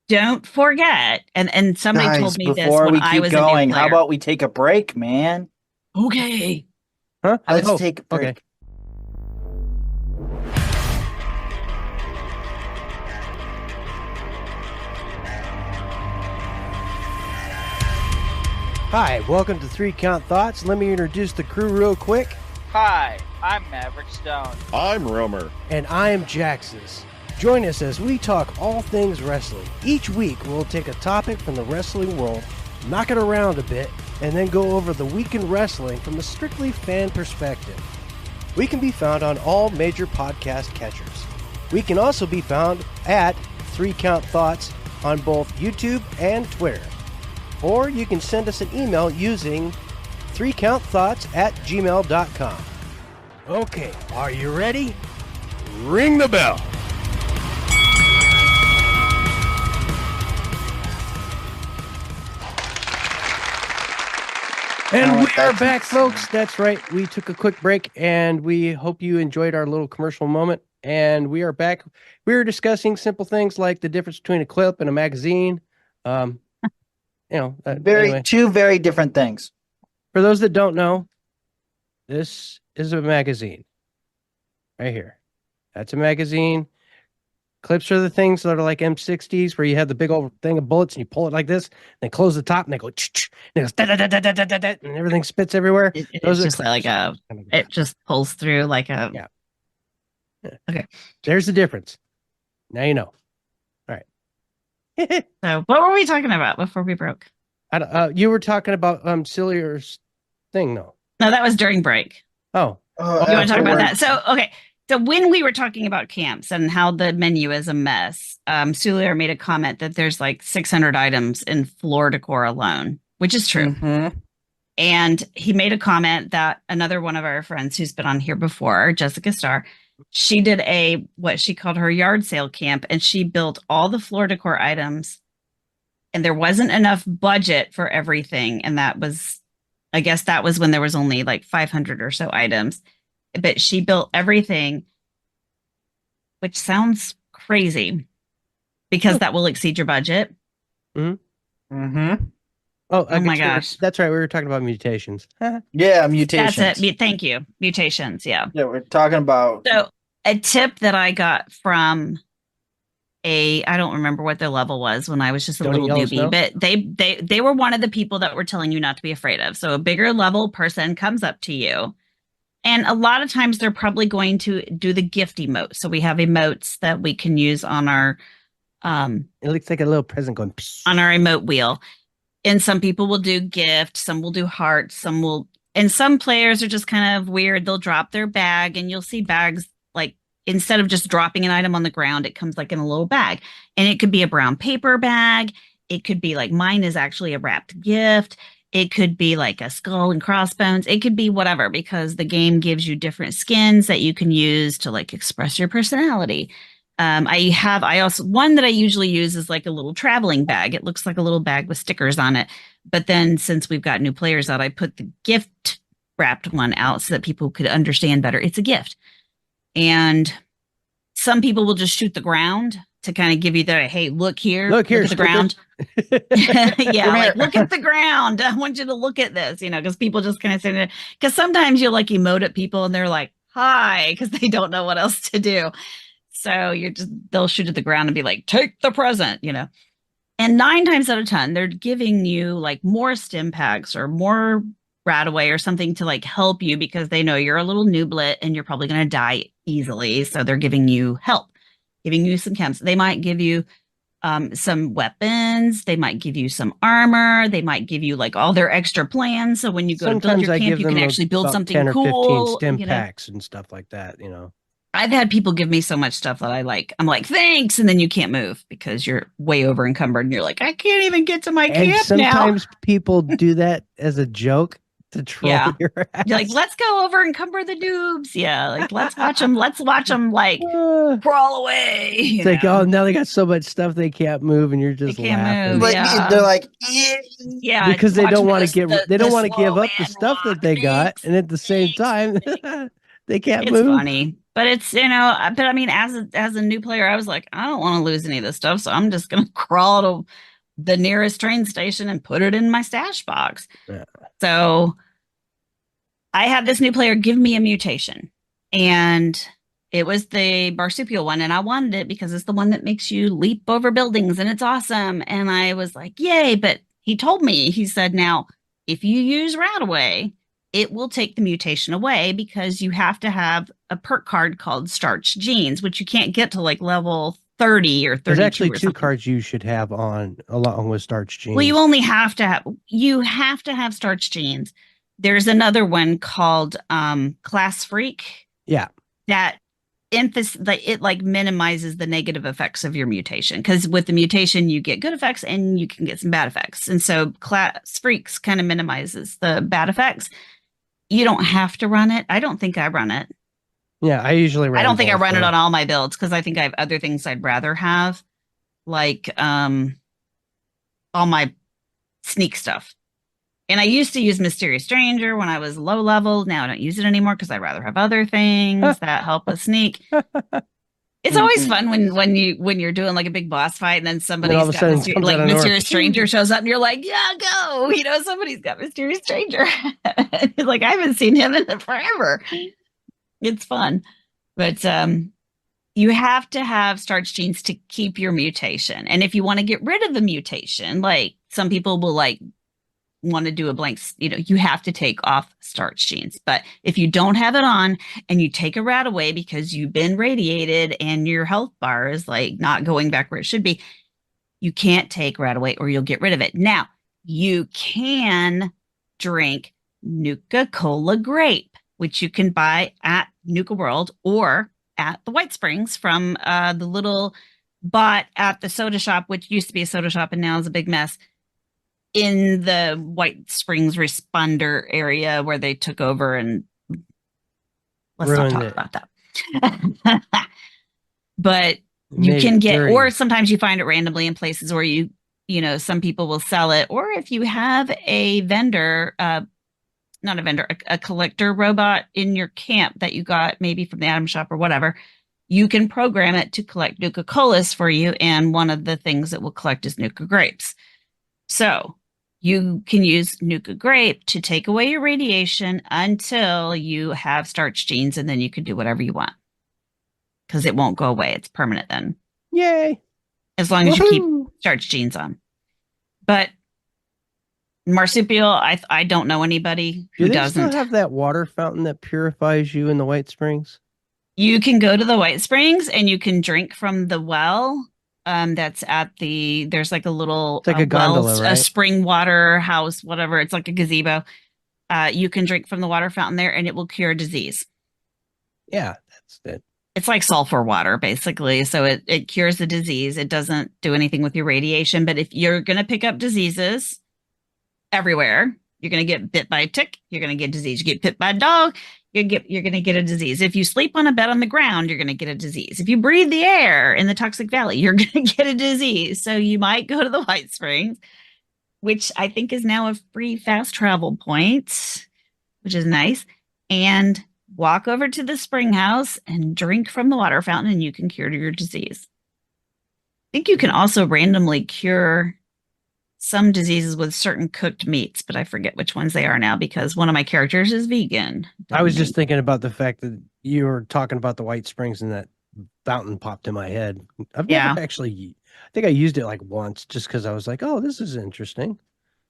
Don't forget, and somebody Guys, told me this before when we I keep was going, a new how player. about we take a break, man? Okay. Huh? Let's Oh, take a break. okay. Hi, welcome to 3 Count Thoughts. Let me introduce the crew real quick. Hi, I'm Maverick Stone. I'm Romer. And I am Jaxus. Join us as we talk all things wrestling. Each week, we'll take a topic from the wrestling world, knock it around a bit, and then go over the week in wrestling from a strictly fan perspective. We can be found on all major podcast catchers. We can also be found at 3 Count Thoughts on both YouTube and Twitter. Or you can send us an email using 3countthoughts@gmail.com. Okay, are you ready? Ring the bell. And I we like are that. back, folks. That's right. We took a quick break, and we hope you enjoyed our little commercial moment. And we are back. We were discussing simple things like the difference between a clip and a magazine. Anyway, Two very different things. for those that don't know, this is a magazine right here. That's a magazine. Clips are the things that are like M60s, where you have the big old thing of bullets and you pull it like this, and they close the top and they go, and it goes, da-da-da-da-da-da-da, and everything spits everywhere. It's just like clips. it just pulls through like a. Yeah. Okay. There's the difference. Now you know. All right. So what were we talking about before we broke? You were talking about Cilliar's thing, though. No, that was during break. Oh, You want to talk about afterwards. that? So, okay. So when we were talking about camps and how the menu is a mess, Sulier made a comment that there's like 600 items in floor decor alone, which is true. Mhm. And he made a comment that another one of our friends who's been on here before, Jessica Starr, she did what she called her yard sale camp, and she built all the floor decor items and there wasn't enough budget for everything. And I guess that was when there was only like 500 or so items. But she built everything, which sounds crazy because that will exceed your budget. Mm-hmm. Oh, Oh my gosh. That's right. We were talking about mutations. Yeah, mutations. That's it. Thank you. Mutations. Yeah. Yeah, we're talking about. So a tip that I got from I don't remember what their level was when I was just a little newbie, but they were one of the people that were telling you not to be afraid of. So a bigger level person comes up to you, and a lot of times they're probably going to do the gift emote. So we have emotes that we can use on our it looks like a little present going on our emote wheel. And some people will do gift, some will do hearts, and some players are just kind of weird. They'll drop their bag, and you'll see bags like, instead of just dropping an item on the ground, it comes like in a little bag. And it could be a brown paper bag. It could be like mine is actually a wrapped gift. It could be like a skull and crossbones. It could be whatever, because the game gives you different skins that you can use to like express your personality. I also, one that I usually use is like a little traveling bag. It looks like a little bag with stickers on it. But then since we've got new players out, I put the gift wrapped one out so that people could understand better. It's a gift. And some people will just shoot the ground to kind of give you the, hey, look at the ground. Yeah, like look at the ground. I want you to look at this, because people just kind of say that. Because sometimes you'll like emote at people and they're like, hi, because they don't know what else to do. So they'll shoot at the ground and be like, take the present, And 9 times out of 10, they're giving you like more stim packs or more Radaway or something to like help you, because they know you're a little nooblet and you're probably going to die easily. So they're giving you help, giving you some chems. They might give you some weapons. They might give you some armor. They might give you like all their extra plans. So when you go to build your camp, you can actually build something 10 or cool. 15 stim packs and stuff like that, I've had people give me so much stuff that I'm like, thanks. And then you can't move because you're way over encumbered and you're like, I can't even get to my camp now. And sometimes people do that as a joke to troll your ass. You're like, let's go over encumber the noobs. Yeah. Like, let's watch them like crawl away. It's like, oh, now they got so much stuff they can't move, and you're just laughing. Like, they're like, yeah, because they don't want to give up the stuff that they got, and at the same time, they can't move. It's funny. But it's, but I mean, as a new player, I was like, I don't want to lose any of this stuff. So I'm just going to crawl to the nearest train station and put it in my stash box. Yeah. So I had this new player give me a mutation, and it was the marsupial one. And I wanted it because it's the one that makes you leap over buildings and it's awesome. And I was like, yay. But he told me, he said, now, if you use Radaway, it will take the mutation away because you have to have a perk card called Starch Genes, which you can't get to like level 30 or 32. There's actually 2 cards you should have on along with Starch Genes. Well, you have to have Starch Genes. There's another one called Class Freak. Yeah. That it like minimizes the negative effects of your mutation, because with the mutation you get good effects and you can get some bad effects. And so Class Freaks kind of minimizes the bad effects. You don't have to run it. I don't think I run it. Yeah, I usually run it. I don't think I run it on all my builds because I think I have other things I'd rather have, like all my sneak stuff. And I used to use Mysterious Stranger when I was low level. Now I don't use it anymore because I'd rather have other things that help us sneak. It's always fun when you're doing like a big boss fight and then somebody's got Mysterious Stranger shows up and you're like, yeah, go. Somebody's got Mysterious Stranger. Like, I haven't seen him in forever. It's fun. But you have to have Starch Genes to keep your mutation. And if you want to get rid of the mutation, like some people will like want to do a blank, you have to take off Starch Genes. But if you don't have it on and you take a Radaway because you've been radiated and your health bar is like not going back where it should be, you can't take Radaway or you'll get rid of it. Now, you can drink Nuka-Cola Grape, which you can buy at Nuka World or at the White Springs from the little bot at the soda shop, which used to be a soda shop and now is a big mess, in the White Springs responder area where they took over, and let's not talk about that. But you can get, or sometimes you find it randomly in places where you some people will sell it. Or if you have a vendor, not a vendor, a collector robot in your camp that you got maybe from the item shop or whatever, you can program it to collect Nuka Colas for you. And one of the things it will collect is Nuka grapes. So you can use Nuka grape to take away your radiation until you have starch genes, and then you can do whatever you want because it won't go away. It's permanent then. Yay. As long as you keep starch genes on. But marsupial, I don't know anybody who Do they doesn't. still have that water fountain that purifies you in the White Springs? You can go to the White Springs and you can drink from the well. That's at there's like a little It's like a gondola, right? a spring water house, whatever. It's like a gazebo. You can drink from the water fountain there and it will cure disease. Yeah, that's it. It's like sulfur water, basically. So it cures the disease. It doesn't do anything with your radiation. But if you're going to pick up diseases everywhere, you're going to get bit by a tick. You're going to get disease. You get bit by a dog. You're going to get a disease. If you sleep on a bed on the ground, you're going to get a disease. If you breathe the air in the Toxic Valley, you're going to get a disease. So you might go to the White Springs, which I think is now a free fast travel point, which is nice, and walk over to the spring house and drink from the water fountain, and you can cure your disease. I think you can also randomly cure some diseases with certain cooked meats, but I forget which ones they are now because one of my characters is vegan. I was just thinking about the fact that you were talking about the White Springs and that fountain popped in my head. I've never actually, I think I used it like once just because I was like, oh, this is interesting.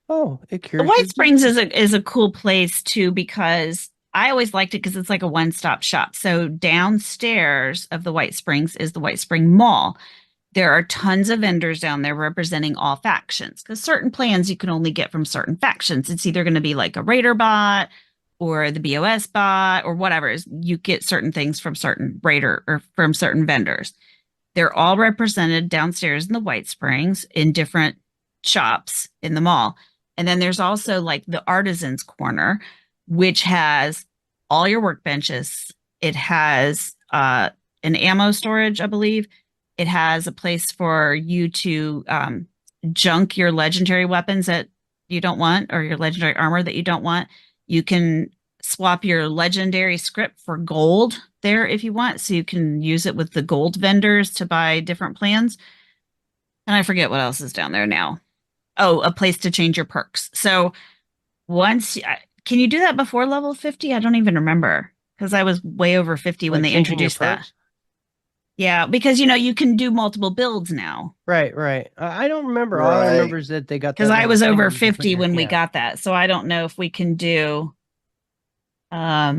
Oh, it cures. The White Springs is a cool place too because I always liked it because it's like a one-stop shop. So downstairs of the White Springs is the White Spring Mall. There are tons of vendors down there representing all factions because certain plans you can only get from certain factions. It's either going to be like a Raider bot or the BOS bot or whatever. You get certain things from certain Raider or from certain vendors. They're all represented downstairs in the White Springs in different shops in the mall. And then there's also like the Artisans Corner, which has all your workbenches. It has an ammo storage, I believe. It has a place for you to junk your legendary weapons that you don't want or your legendary armor that you don't want. You can swap your legendary script for gold there if you want. So you can use it with the gold vendors to buy different plans. And I forget what else is down there now. Oh, a place to change your perks. So can you do that before level 50? I don't even remember because I was way over 50 when they introduced that. Yeah, because you can do multiple builds now. Right. I don't remember. All I remember is that they got because I was over 50 when we got that, so I don't know if we can do. I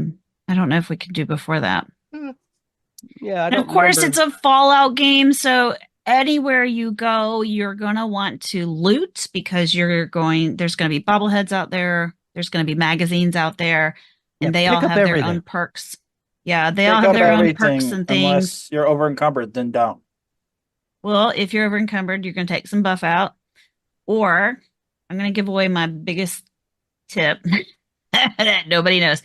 don't know if we can do before that. Yeah, and of course it's a Fallout game, so anywhere you go, you're gonna want to loot because there's gonna be bobbleheads out there. There's gonna be magazines out there, and they all have their own perks. Yeah, they all have their own perks and things. Unless you're over encumbered, then don't. Well, if you're over encumbered, you're going to take some buff out. Or I'm going to give away my biggest tip that nobody knows.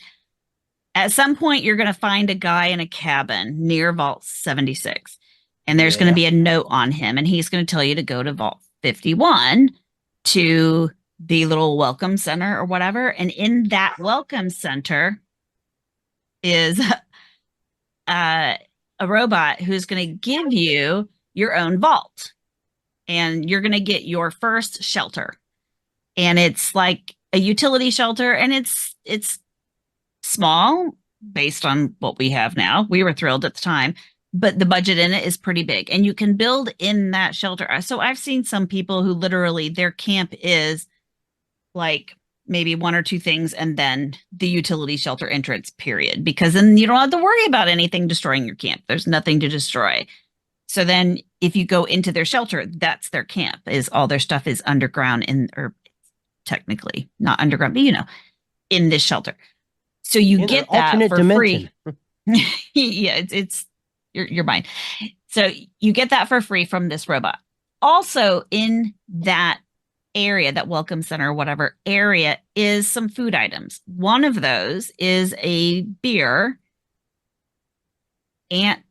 At some point, you're going to find a guy in a cabin near Vault 76. And there's going to be a note on him. And he's going to tell you to go to Vault 51 to the little welcome center or whatever. And in that welcome center is a robot who's going to give you your own vault, and you're going to get your first shelter, and it's like a utility shelter, and it's small based on what we have now. We were thrilled at the time, but the budget in it is pretty big, and you can build in that shelter. So I've seen some people who literally their camp is like maybe one or two things and then the utility shelter entrance, period. Because then you don't have to worry about anything destroying your camp. There's nothing to destroy. So then if you go into their shelter, that's their camp, is all their stuff is underground or technically not underground, but in this shelter. So you get that for free. Yeah, it's your mind. So you get that for free from this robot. Also in that area, that welcome center or whatever area, is some food items. One of those is a beer, and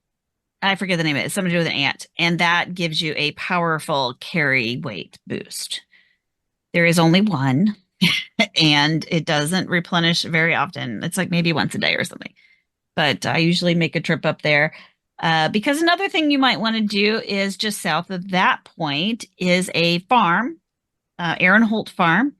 I forget the name of it. It's something to do with an ant. And that gives you a powerful carry weight boost. There is only one, and it doesn't replenish very often. It's like maybe once a day or something. But I usually make a trip up there. Because another thing you might want to do is just south of that point is a farm, Aaron Holt Farm,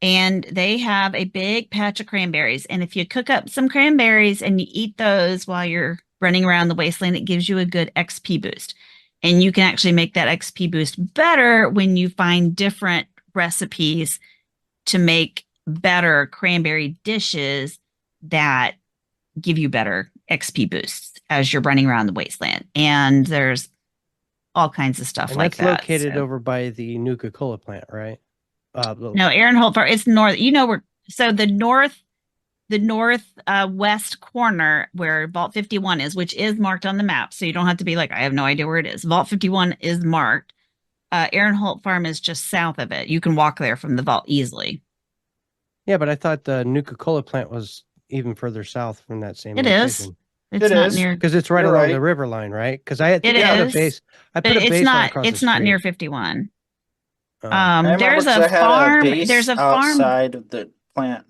and they have a big patch of cranberries. And if you cook up some cranberries and you eat those while you're running around the wasteland, it gives you a good XP boost. And you can actually make that XP boost better when you find different recipes to make better cranberry dishes that give you better XP boosts as you're running around the wasteland. And there's all kinds of stuff And like that's that. located over by the Nuka-Cola plant, right? No, Aaron Holt Farm. It's north. You know where? So the north west corner where Vault 51 is, which is marked on the map. So you don't have to be like, I have no idea where it is. Vault 51 is marked. Aaron Holt Farm is just south of it. You can walk there from the vault easily. Yeah, but I thought the Nuka-Cola plant was even further south from that same It is. location. It's It not is. near. Because it's right You're along right. the river line, right? Because I think It I put a is, base. I but put a it's base right not. across It's the not street. near 51. Oh. I remember There's 'cause a I had farm. base There's a farm. outside of the plant.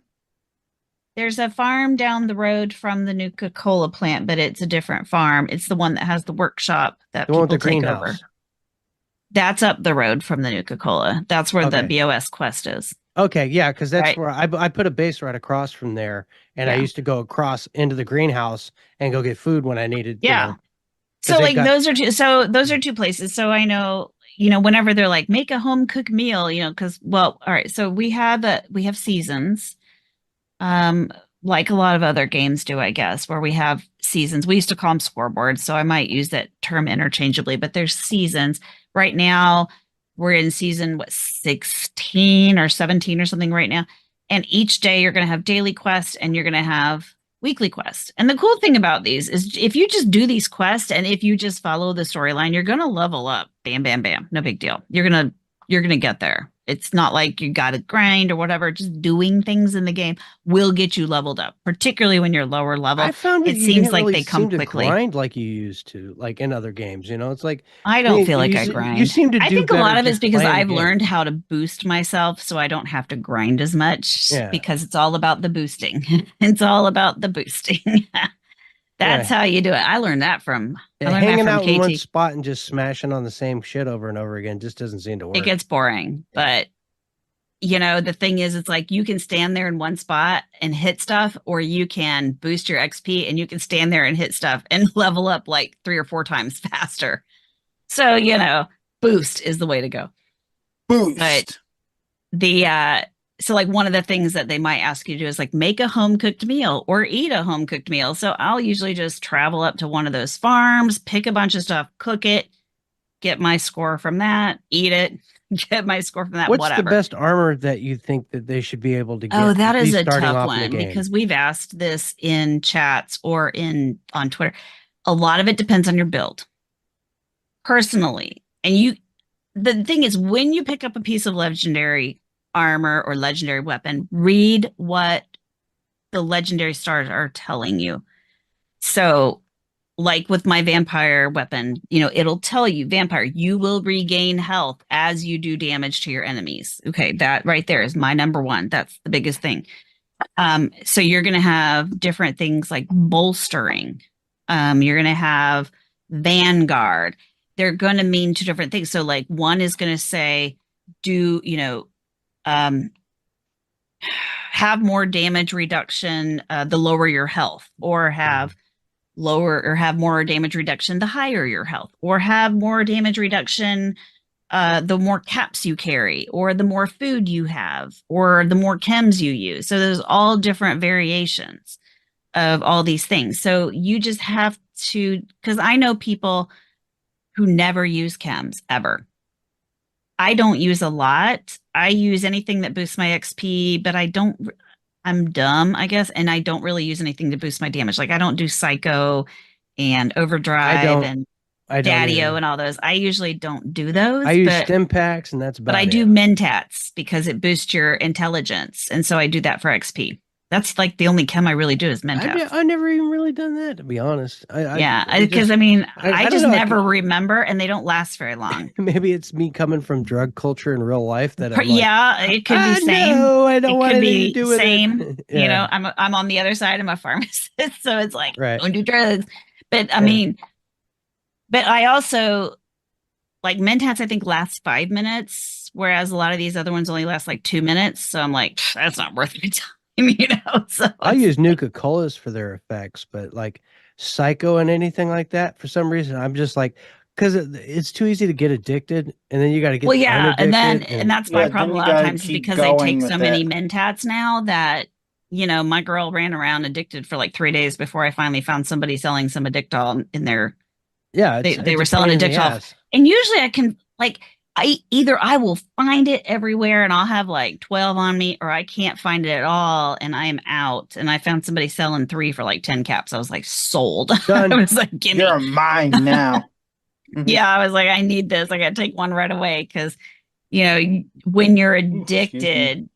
There's a farm down the road from the Nuka-Cola plant, but it's a different farm. It's the one that has the workshop that The one with people the take over. greenhouse. That's up the road from the Nuka-Cola. That's where the Okay. BOS quest is. Okay, yeah, because that's Right. where I put a base right across from there, and I Yeah. used to go across into the greenhouse and go get food when I needed. Yeah. You know, 'cause So they've like got- those are two places. So I know, whenever they're like make a home cooked meal, because all right, so we have seasons. Like a lot of other games do, I guess, where we have seasons. We used to call them scoreboards, so I might use that term interchangeably, but there's seasons. Right now, we're in season 16 or 17 or something right now. And each day you're going to have daily quests and you're going to have weekly quests. And the cool thing about these is if you just do these quests and if you just follow the storyline, you're going to level up. Bam, bam, bam. No big deal. You're going to get there. It's not like you got to grind or whatever. Just doing things in the game will get you leveled up, particularly when you're lower level. I found that it you seems didn't like really they come seem to quickly. grind like you used to, like in other games. It's like I don't feel like I You grind. seem to do I think a better lot of it's just because playing the I've game. learned how to boost myself so I don't have to grind as much Yeah. because it's all about the boosting. It's all about the boosting. That's how you do it. I learned that from hanging out in one KT. spot and just smashing on the same shit over and over again just doesn't seem to work. It gets boring, but the thing is, it's like you can stand there in one spot and hit stuff, or you can boost your XP and you can stand there and hit stuff and level up like 3 or 4 times faster. So, boost is the way to go. Boost. But so like one of the things that they might ask you to do is like make a home cooked meal or eat a home cooked meal. So I'll usually just travel up to one of those farms, pick a bunch of stuff, cook it, get my score from that, eat it, get my score from that. What's whatever. the best armor that you think that they should be able to get? Oh, that at is least a starting tough off in the one game? because we've asked this in chats or on Twitter. A lot of it depends on your build. Personally, the thing is when you pick up a piece of legendary armor or legendary weapon, read what the legendary stars are telling you. So like with my vampire weapon, it'll tell you vampire, you will regain health as you do damage to your enemies. Okay, that right there is my number one. That's the biggest thing. So you're going to have different things like bolstering. You're going to have vanguard. They're going to mean 2 different things. So like one is going to say, have more damage reduction the lower your health, or have more damage reduction the higher your health, or have more damage reduction the more caps you carry, or the more food you have, or the more chems you use. So there's all different variations of all these things. So you just have to, because I know people who never use chems ever. I don't use a lot. I use anything that boosts my XP, but I'm dumb, I guess, and I don't really use anything to boost my damage. Like I don't do Psycho and Overdrive and Daddy-O and all those. I usually don't do those. I use stim packs, and that's about it. But I do Mentats because it boosts your intelligence, and so I do that for XP. That's like the only chem I really do is Mentats. I never even really done that, to be honest. Because I mean, I don't just know, never remember, and they don't last very long. maybe it's me coming from drug culture in real life that I'm like, Yeah, it could be same. no, I don't It want could anything to be do with same. it. You know, Yeah, I'm on the other side. I'm a pharmacist, so it's like right. don't do drugs. But I Yeah. mean, but I also like Mentats. I think lasts 5 minutes, whereas a lot of these other ones only last like 2 minutes. So I'm like, that's not worth my time. You know, so I it's use like, Nuka Colas for their effects, but like Psycho and anything like that, for some reason, I'm just like, because it's too easy to get addicted, and then you got to get well, yeah, and unaddicted, and that's my Yeah, problem then a you lot of gotta times is keep because I going take so with many it. Mentats now that my girl ran around addicted for like 3 days before I finally found somebody selling some Addictol in their yeah, they it's were a selling pain in the Addictol. ass. And usually I can like I will find it everywhere and I'll have like 12 on me, or I can't find it at all and I am out. And I found somebody selling 3 for like 10 caps. I was like, sold. I Done. was like, gimme. You're mine now. Yeah, I was like, I need this. I gotta take one right away because when you're Excuse me. addicted,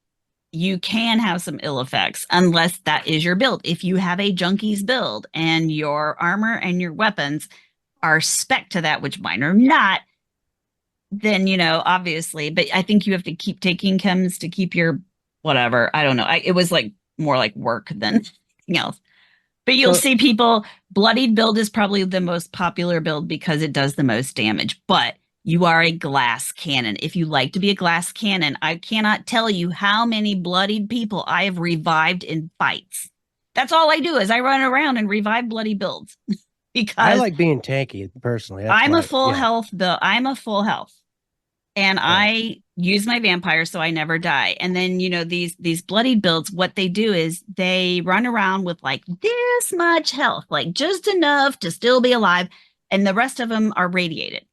you can have some ill effects unless that is your build. If you have a junkies build and your armor and your weapons are spec to that, which mine are not, then obviously. But I think you have to keep taking chems to keep your whatever. I don't know. It was like more like work than anything else. But you'll So see people, bloodied build is probably the most popular build because it does the most damage. But you are a glass cannon. If you like to be a glass cannon, I cannot tell you how many bloodied people I have revived in fights. That's all I do is I run around and revive bloody builds I because like being tanky personally. That's I'm a why, full yeah. health build. I'm a full health. And Right. I use my vampire so I never die. And then these bloodied builds, what they do is they run around with like this much health, like just enough to still be alive, and the rest of them are radiated.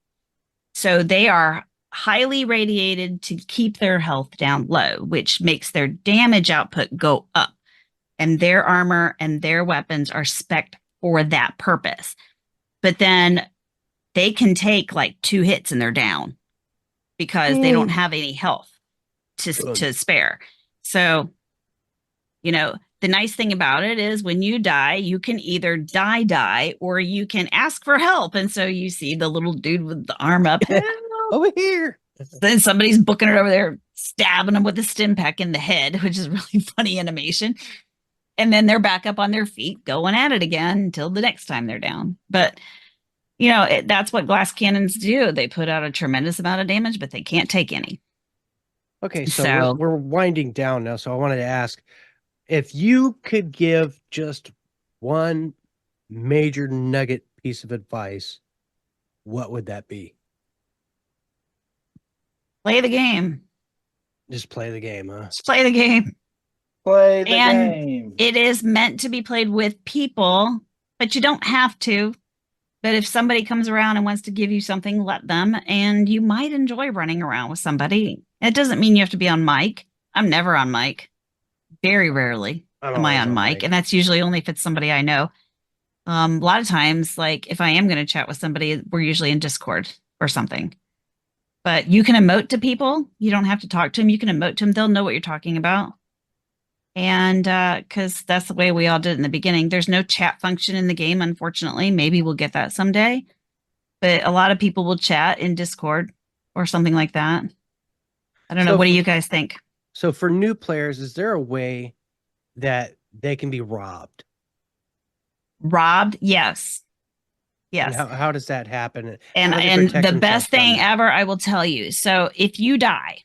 So they are highly radiated to keep their health down low, which makes their damage output go up. And their armor and their weapons are spec'd for that purpose. But then they can take like 2 hits and they're down because they don't have any health to spare. So, the nice thing about it is when you die, you can either die, or you can ask for help. And so you see the little dude with the arm up, help! Over here. Then somebody's booking it over there, stabbing them with a stim pack in the head, which is really funny animation. And then they're back up on their feet, going at it again until the next time they're down. But that's what glass cannons do. They put out a tremendous amount of damage, but they can't take any. Okay, so So- we're winding down now. So I wanted to ask if you could give just one major nugget piece of advice, what would that be? Play the game. Just play the game, huh? Just play the game. Play the And game. it is meant to be played with people, but you don't have to. But if somebody comes around and wants to give you something, let them. And you might enjoy running around with somebody. It doesn't mean you have to be on mic. I'm never on mic. Very rarely am I always on mic. And that's usually only if it's somebody I know. A lot of times, like if I am going to chat with somebody, we're usually in Discord or something. But you can emote to people. You don't have to talk to them. You can emote to them. They'll know what you're talking about. And because that's the way we all did it in the beginning. There's no chat function in the game, unfortunately. Maybe we'll get that someday. But a lot of people will chat in Discord or something like that. I don't know. What do you guys think? So for new players, is there a way that they can be robbed? Robbed? Yes. And Yes. how does that happen? And How do they and protect the themselves best from thing that? ever, I will tell you. So if you die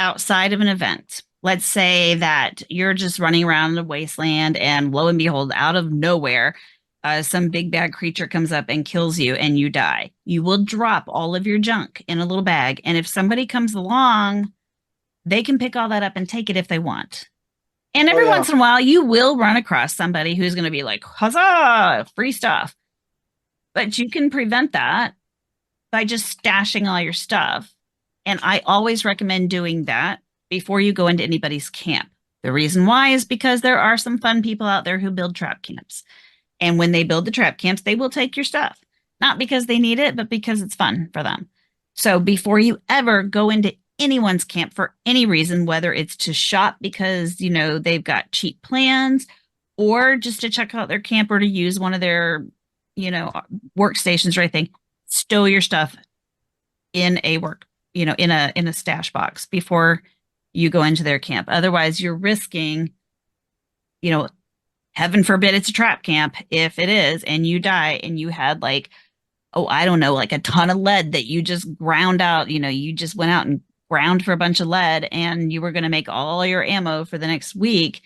outside of an event, let's say that you're just running around the wasteland and lo and behold, out of nowhere, some big bad creature comes up and kills you and you die. You will drop all of your junk in a little bag. And if somebody comes along, they can pick all that up and take it if they want. And every once in a while, you will run across somebody who's going to be like, huzzah, free stuff. But you can prevent that by just stashing all your stuff. And I always recommend doing that before you go into anybody's camp. The reason why is because there are some fun people out there who build trap camps. And when they build the trap camps, they will take your stuff. Not because they need it, but because it's fun for them. So before you ever go into anyone's camp for any reason, whether it's to shop because, they've got cheap plans or just to check out their camp or to use one of their, workstations or anything. Stow your stuff in in a stash box before you go into their camp. Otherwise, you're risking, heaven forbid it's a trap camp. If it is, and you die and you had like, oh, I don't know, like a ton of lead that you just ground out, you just went out and ground for a bunch of lead and you were going to make all your ammo for the next week.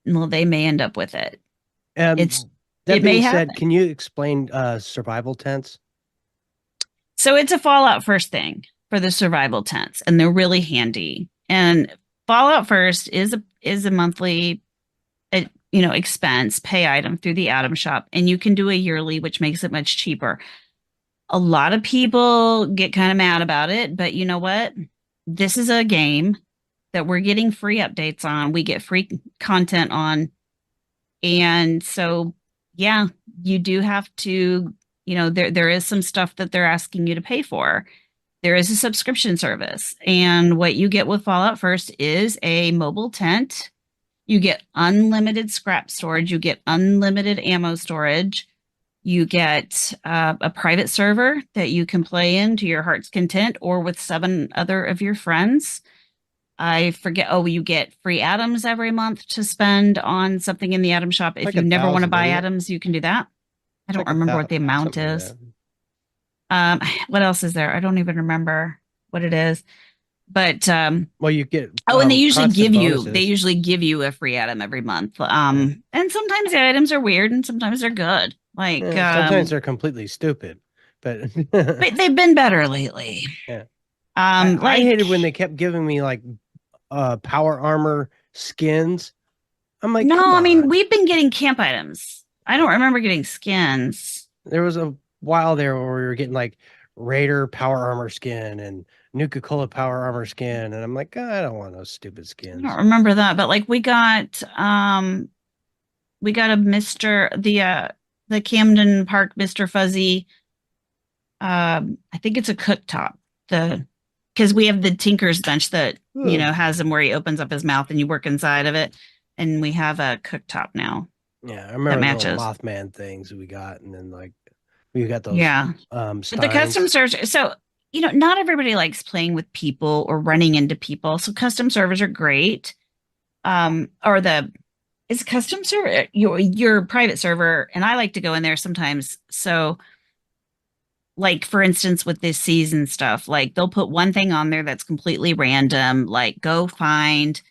Well, they may end up with it. That it being may said, happen. can you explain survival tents? So it's a Fallout First thing for the survival tents, and they're really handy. And Fallout First is a monthly, expense pay item through the Atom Shop, and you can do a yearly, which makes it much cheaper. A lot of people get kind of mad about it, but you know what? This is a game that we're getting free updates on. We get free content on. And so, yeah, you do have to, there is some stuff that they're asking you to pay for. There is a subscription service. And what you get with Fallout First is a mobile tent. You get unlimited scrap storage. You get unlimited ammo storage. You get a private server that you can play in to your heart's content or with 7 other of your friends. I forget. Oh, you get free atoms every month to spend on something in the Atom Shop. If Like you never want to 1,000, buy isn't it? atoms, you can do that. I don't Like remember what the amount something like is. that. What else is there? I don't even remember what it is. But Well, you get and they usually constant give you a free atom every month. And sometimes the items are weird and sometimes they're good. Like sometimes they're completely stupid, but but they've been better lately. Yeah. I hated when they kept giving me like power armor skins. I'm like, no, come I mean on. we've been getting camp items. I don't remember getting skins. There was a while there where we were getting like Raider power armor skin and Nuka-Cola power armor skin, and I'm like, I don't want those stupid I skins. don't remember that, but like we got a the Camden Park Mr. Fuzzy. I think it's a cooktop. Because we have the Tinker's bench that has him where he opens up his mouth and you work inside of it, and we have a cooktop now. Yeah, I remember the little Mothman things we got, and then like we got those. Yeah, but the custom servers. So not everybody likes playing with people or running into people. So custom servers are great. It's custom server your private server, and I like to go in there sometimes. So, like for instance, with this season stuff, like they'll put one thing on there that's completely random, like go find,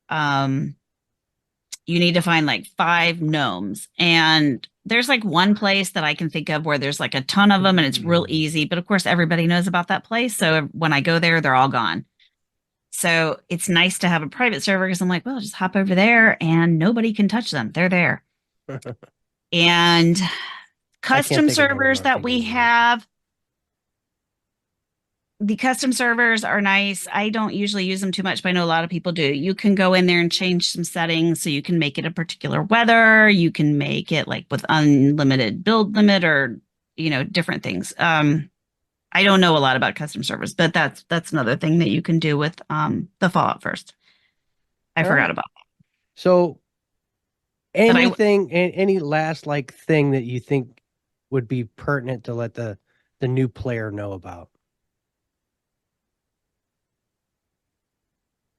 you need to find like 5 gnomes, and there's like one place that I can think of where there's like a ton of them, and it's real easy. But of course, everybody knows about that place, so when I go there, they're all gone. So it's nice to have a private server because I'm like, well, just hop over there and nobody can touch them. They're there. And custom servers that we have, the custom servers are nice. I don't usually use them too much, but I know a lot of people do. You can go in there and change some settings. So you can make it a particular weather. You can make it like with unlimited build limit or, different things. I don't know a lot about custom servers, but that's another thing that you can do with the Fallout First. I forgot about that. So any last like thing that you think would be pertinent to let the new player know about?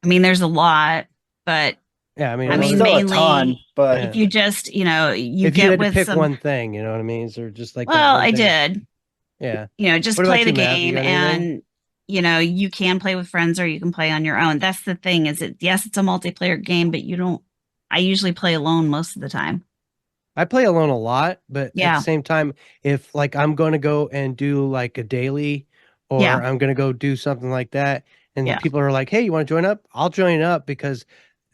I mean, there's a lot, but yeah, I mean, still mainly a ton, but if you just, you if get you had with to pick some, one thing, you know what I mean? Is there just like well, I did. Yeah. Just play the game and, you can play with friends or you can play on your own. That's the thing is yes, it's a multiplayer game, but I usually play alone most of the time. I play alone a lot, but at the same time, if like I'm going to go and do like a daily or I'm going to go do something like that and people are like, hey, you want to join up? I'll join up because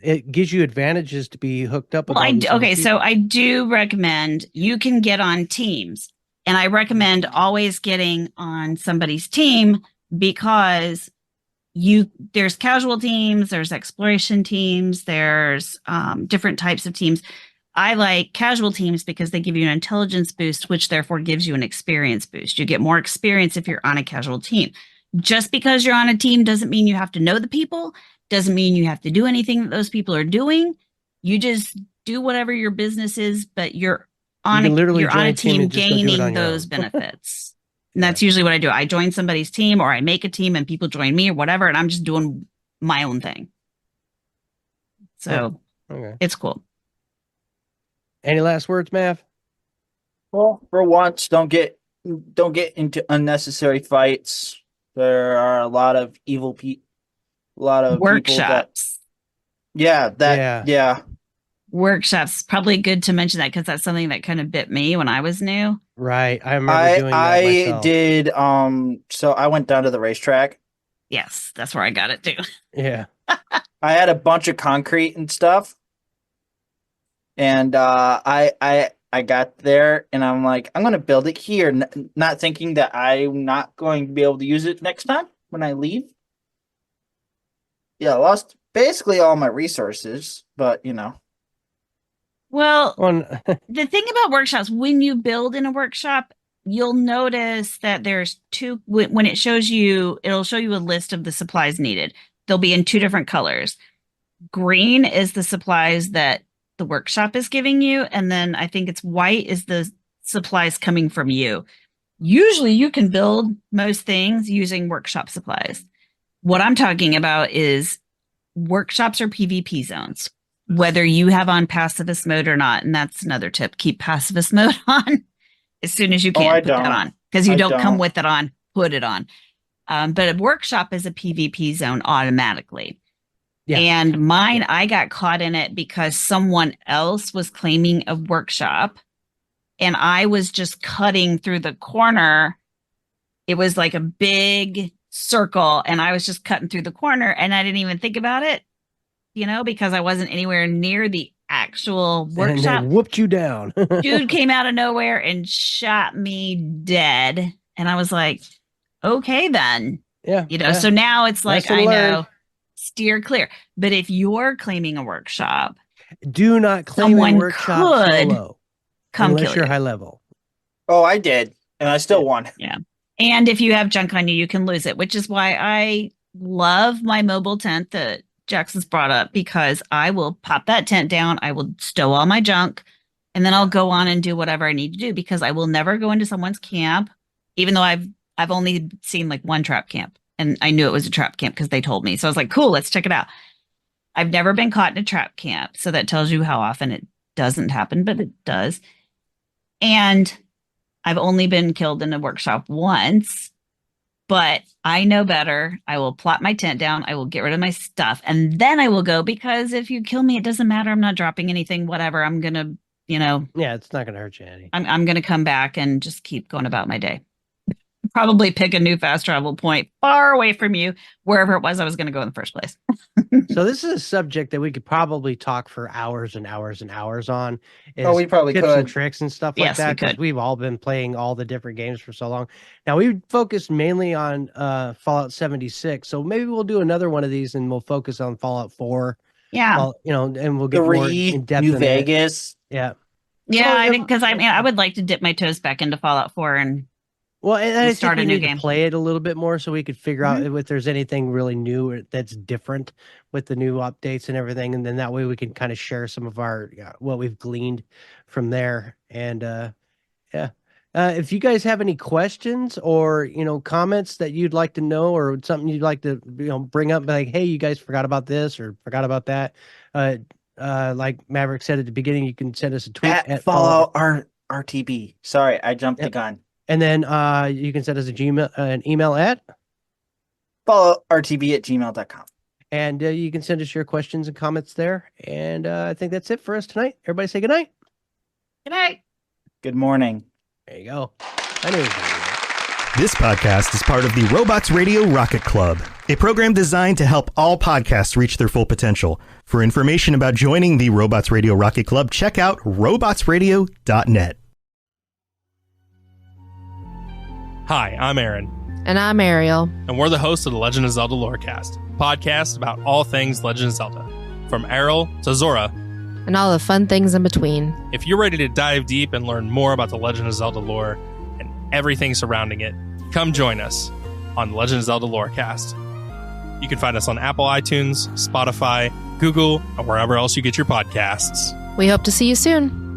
it gives you advantages to be hooked up with so I do recommend you can get on teams. And I recommend always getting on somebody's team because there's casual teams, there's exploration teams, there's different types of teams. I like casual teams because they give you an intelligence boost, which therefore gives you an experience boost. You get more experience if you're on a casual team. Just because you're on a team doesn't mean you have to know the people, doesn't mean you have to do anything that those people are doing. You just do whatever your business is, but you're on a team gaining those benefits. And that's usually what I do. I join somebody's team, or I make a team and people join me or whatever, and I'm just doing my own thing. So It's cool. Any last words, Mav? Well, for once, don't get into unnecessary fights. There are a lot of evil people. A lot of workshops. Workshops. Probably good to mention that because that's something that kind of bit me when I was new. Right. I remember doing that myself. I did. So I went down to the racetrack. Yes, that's where I got it too. Yeah. I had a bunch of concrete and stuff, and I got there, and I'm like, I'm going to build it here, not thinking that I'm not going to be able to use it next time when I leave. Yeah, I lost basically all my resources, but Well, the thing about workshops, when you build in a workshop, you'll notice that there's two, when it shows you, it'll show you a list of the supplies needed. They'll be in two different colors. Green is the supplies that the workshop is giving you. And then I think it's white is the supplies coming from you. Usually you can build most things using workshop supplies. What I'm talking about is workshops or PvP zones, whether you have on pacifist mode or not. And that's another tip. Keep pacifist mode on as soon as you can. Put that on because you don't come with it on. Put it on. But a workshop is a PvP zone automatically. Yeah. And mine, I got caught in it because someone else was claiming a workshop and I was just cutting through the corner. It was like a big circle and I was just cutting through the corner and I didn't even think about it, because I wasn't anywhere near the actual workshop. And they whooped you down. Dude came out of nowhere and shot me dead. And I was like, okay, then. Yeah. So now it's like, I know, steer clear. But if you're claiming a workshop, do not claim a workshop solo unless you're high level. Oh, I did. And I still won. Yeah. And if you have junk on you, you can lose it, which is why I love my mobile tent that Jackson's brought up, because I will pop that tent down. I will stow all my junk and then I'll go on and do whatever I need to do, because I will never go into someone's camp, even though I've only seen like one trap camp and I knew it was a trap camp because they told me. So I was like, cool, let's check it out. I've never been caught in a trap camp. So that tells you how often it doesn't happen, but it does. And I've only been killed in a workshop once, but I know better. I will plot my tent down. I will get rid of my stuff and then I will go, because if you kill me, it doesn't matter. I'm not dropping anything, whatever. I'm going to, yeah, it's not going to hurt you any. I'm going to come back and just keep going about my day. Probably pick a new fast travel point far away from you, wherever it was I was going to go in the first place. So this is a subject that we could probably talk for hours and hours and hours on. We probably tips could. And tricks and stuff like that, because we've all been playing all the different games for so long. Now we focused mainly on Fallout 76, so maybe we'll do another one of these and we'll focus on Fallout 4. Yeah, and we'll get more in depth. New Vegas. Yeah. Yeah, I think because I would like to dip my toes back into Fallout 4 and. Well, and I think we need to play it a little bit more so we could figure out if there's anything really new that's different with the new updates and everything. And then that way we can kind of share some of our, what we've gleaned from there. And if you guys have any questions or, comments that you'd like to know or something you'd like to, bring up, like, hey, you guys forgot about this or forgot about that. Like Maverick said at the beginning, you can send us a tweet at Fallout RTB. Sorry, I jumped the gun. And then you can send us an email at followrtb@gmail.com. And you can send us your questions and comments there. And I think that's it for us tonight. Everybody say good night. Good night. Good morning. There you go. I knew it was gonna be that. This podcast is part of the Robots Radio Rocket Club, a program designed to help all podcasts reach their full potential. For information about joining the Robots Radio Rocket Club, check out robotsradio.net. Hi, I'm Aaron. And I'm Ariel. And we're the hosts of the Legend of Zelda Lorecast, a podcast about all things Legend of Zelda, from Errol to Zora. And all the fun things in between. If you're ready to dive deep and learn more about the Legend of Zelda lore and everything surrounding it, come join us on Legend of Zelda Lorecast. You can find us on Apple iTunes, Spotify, Google, or wherever else you get your podcasts. We hope to see you soon.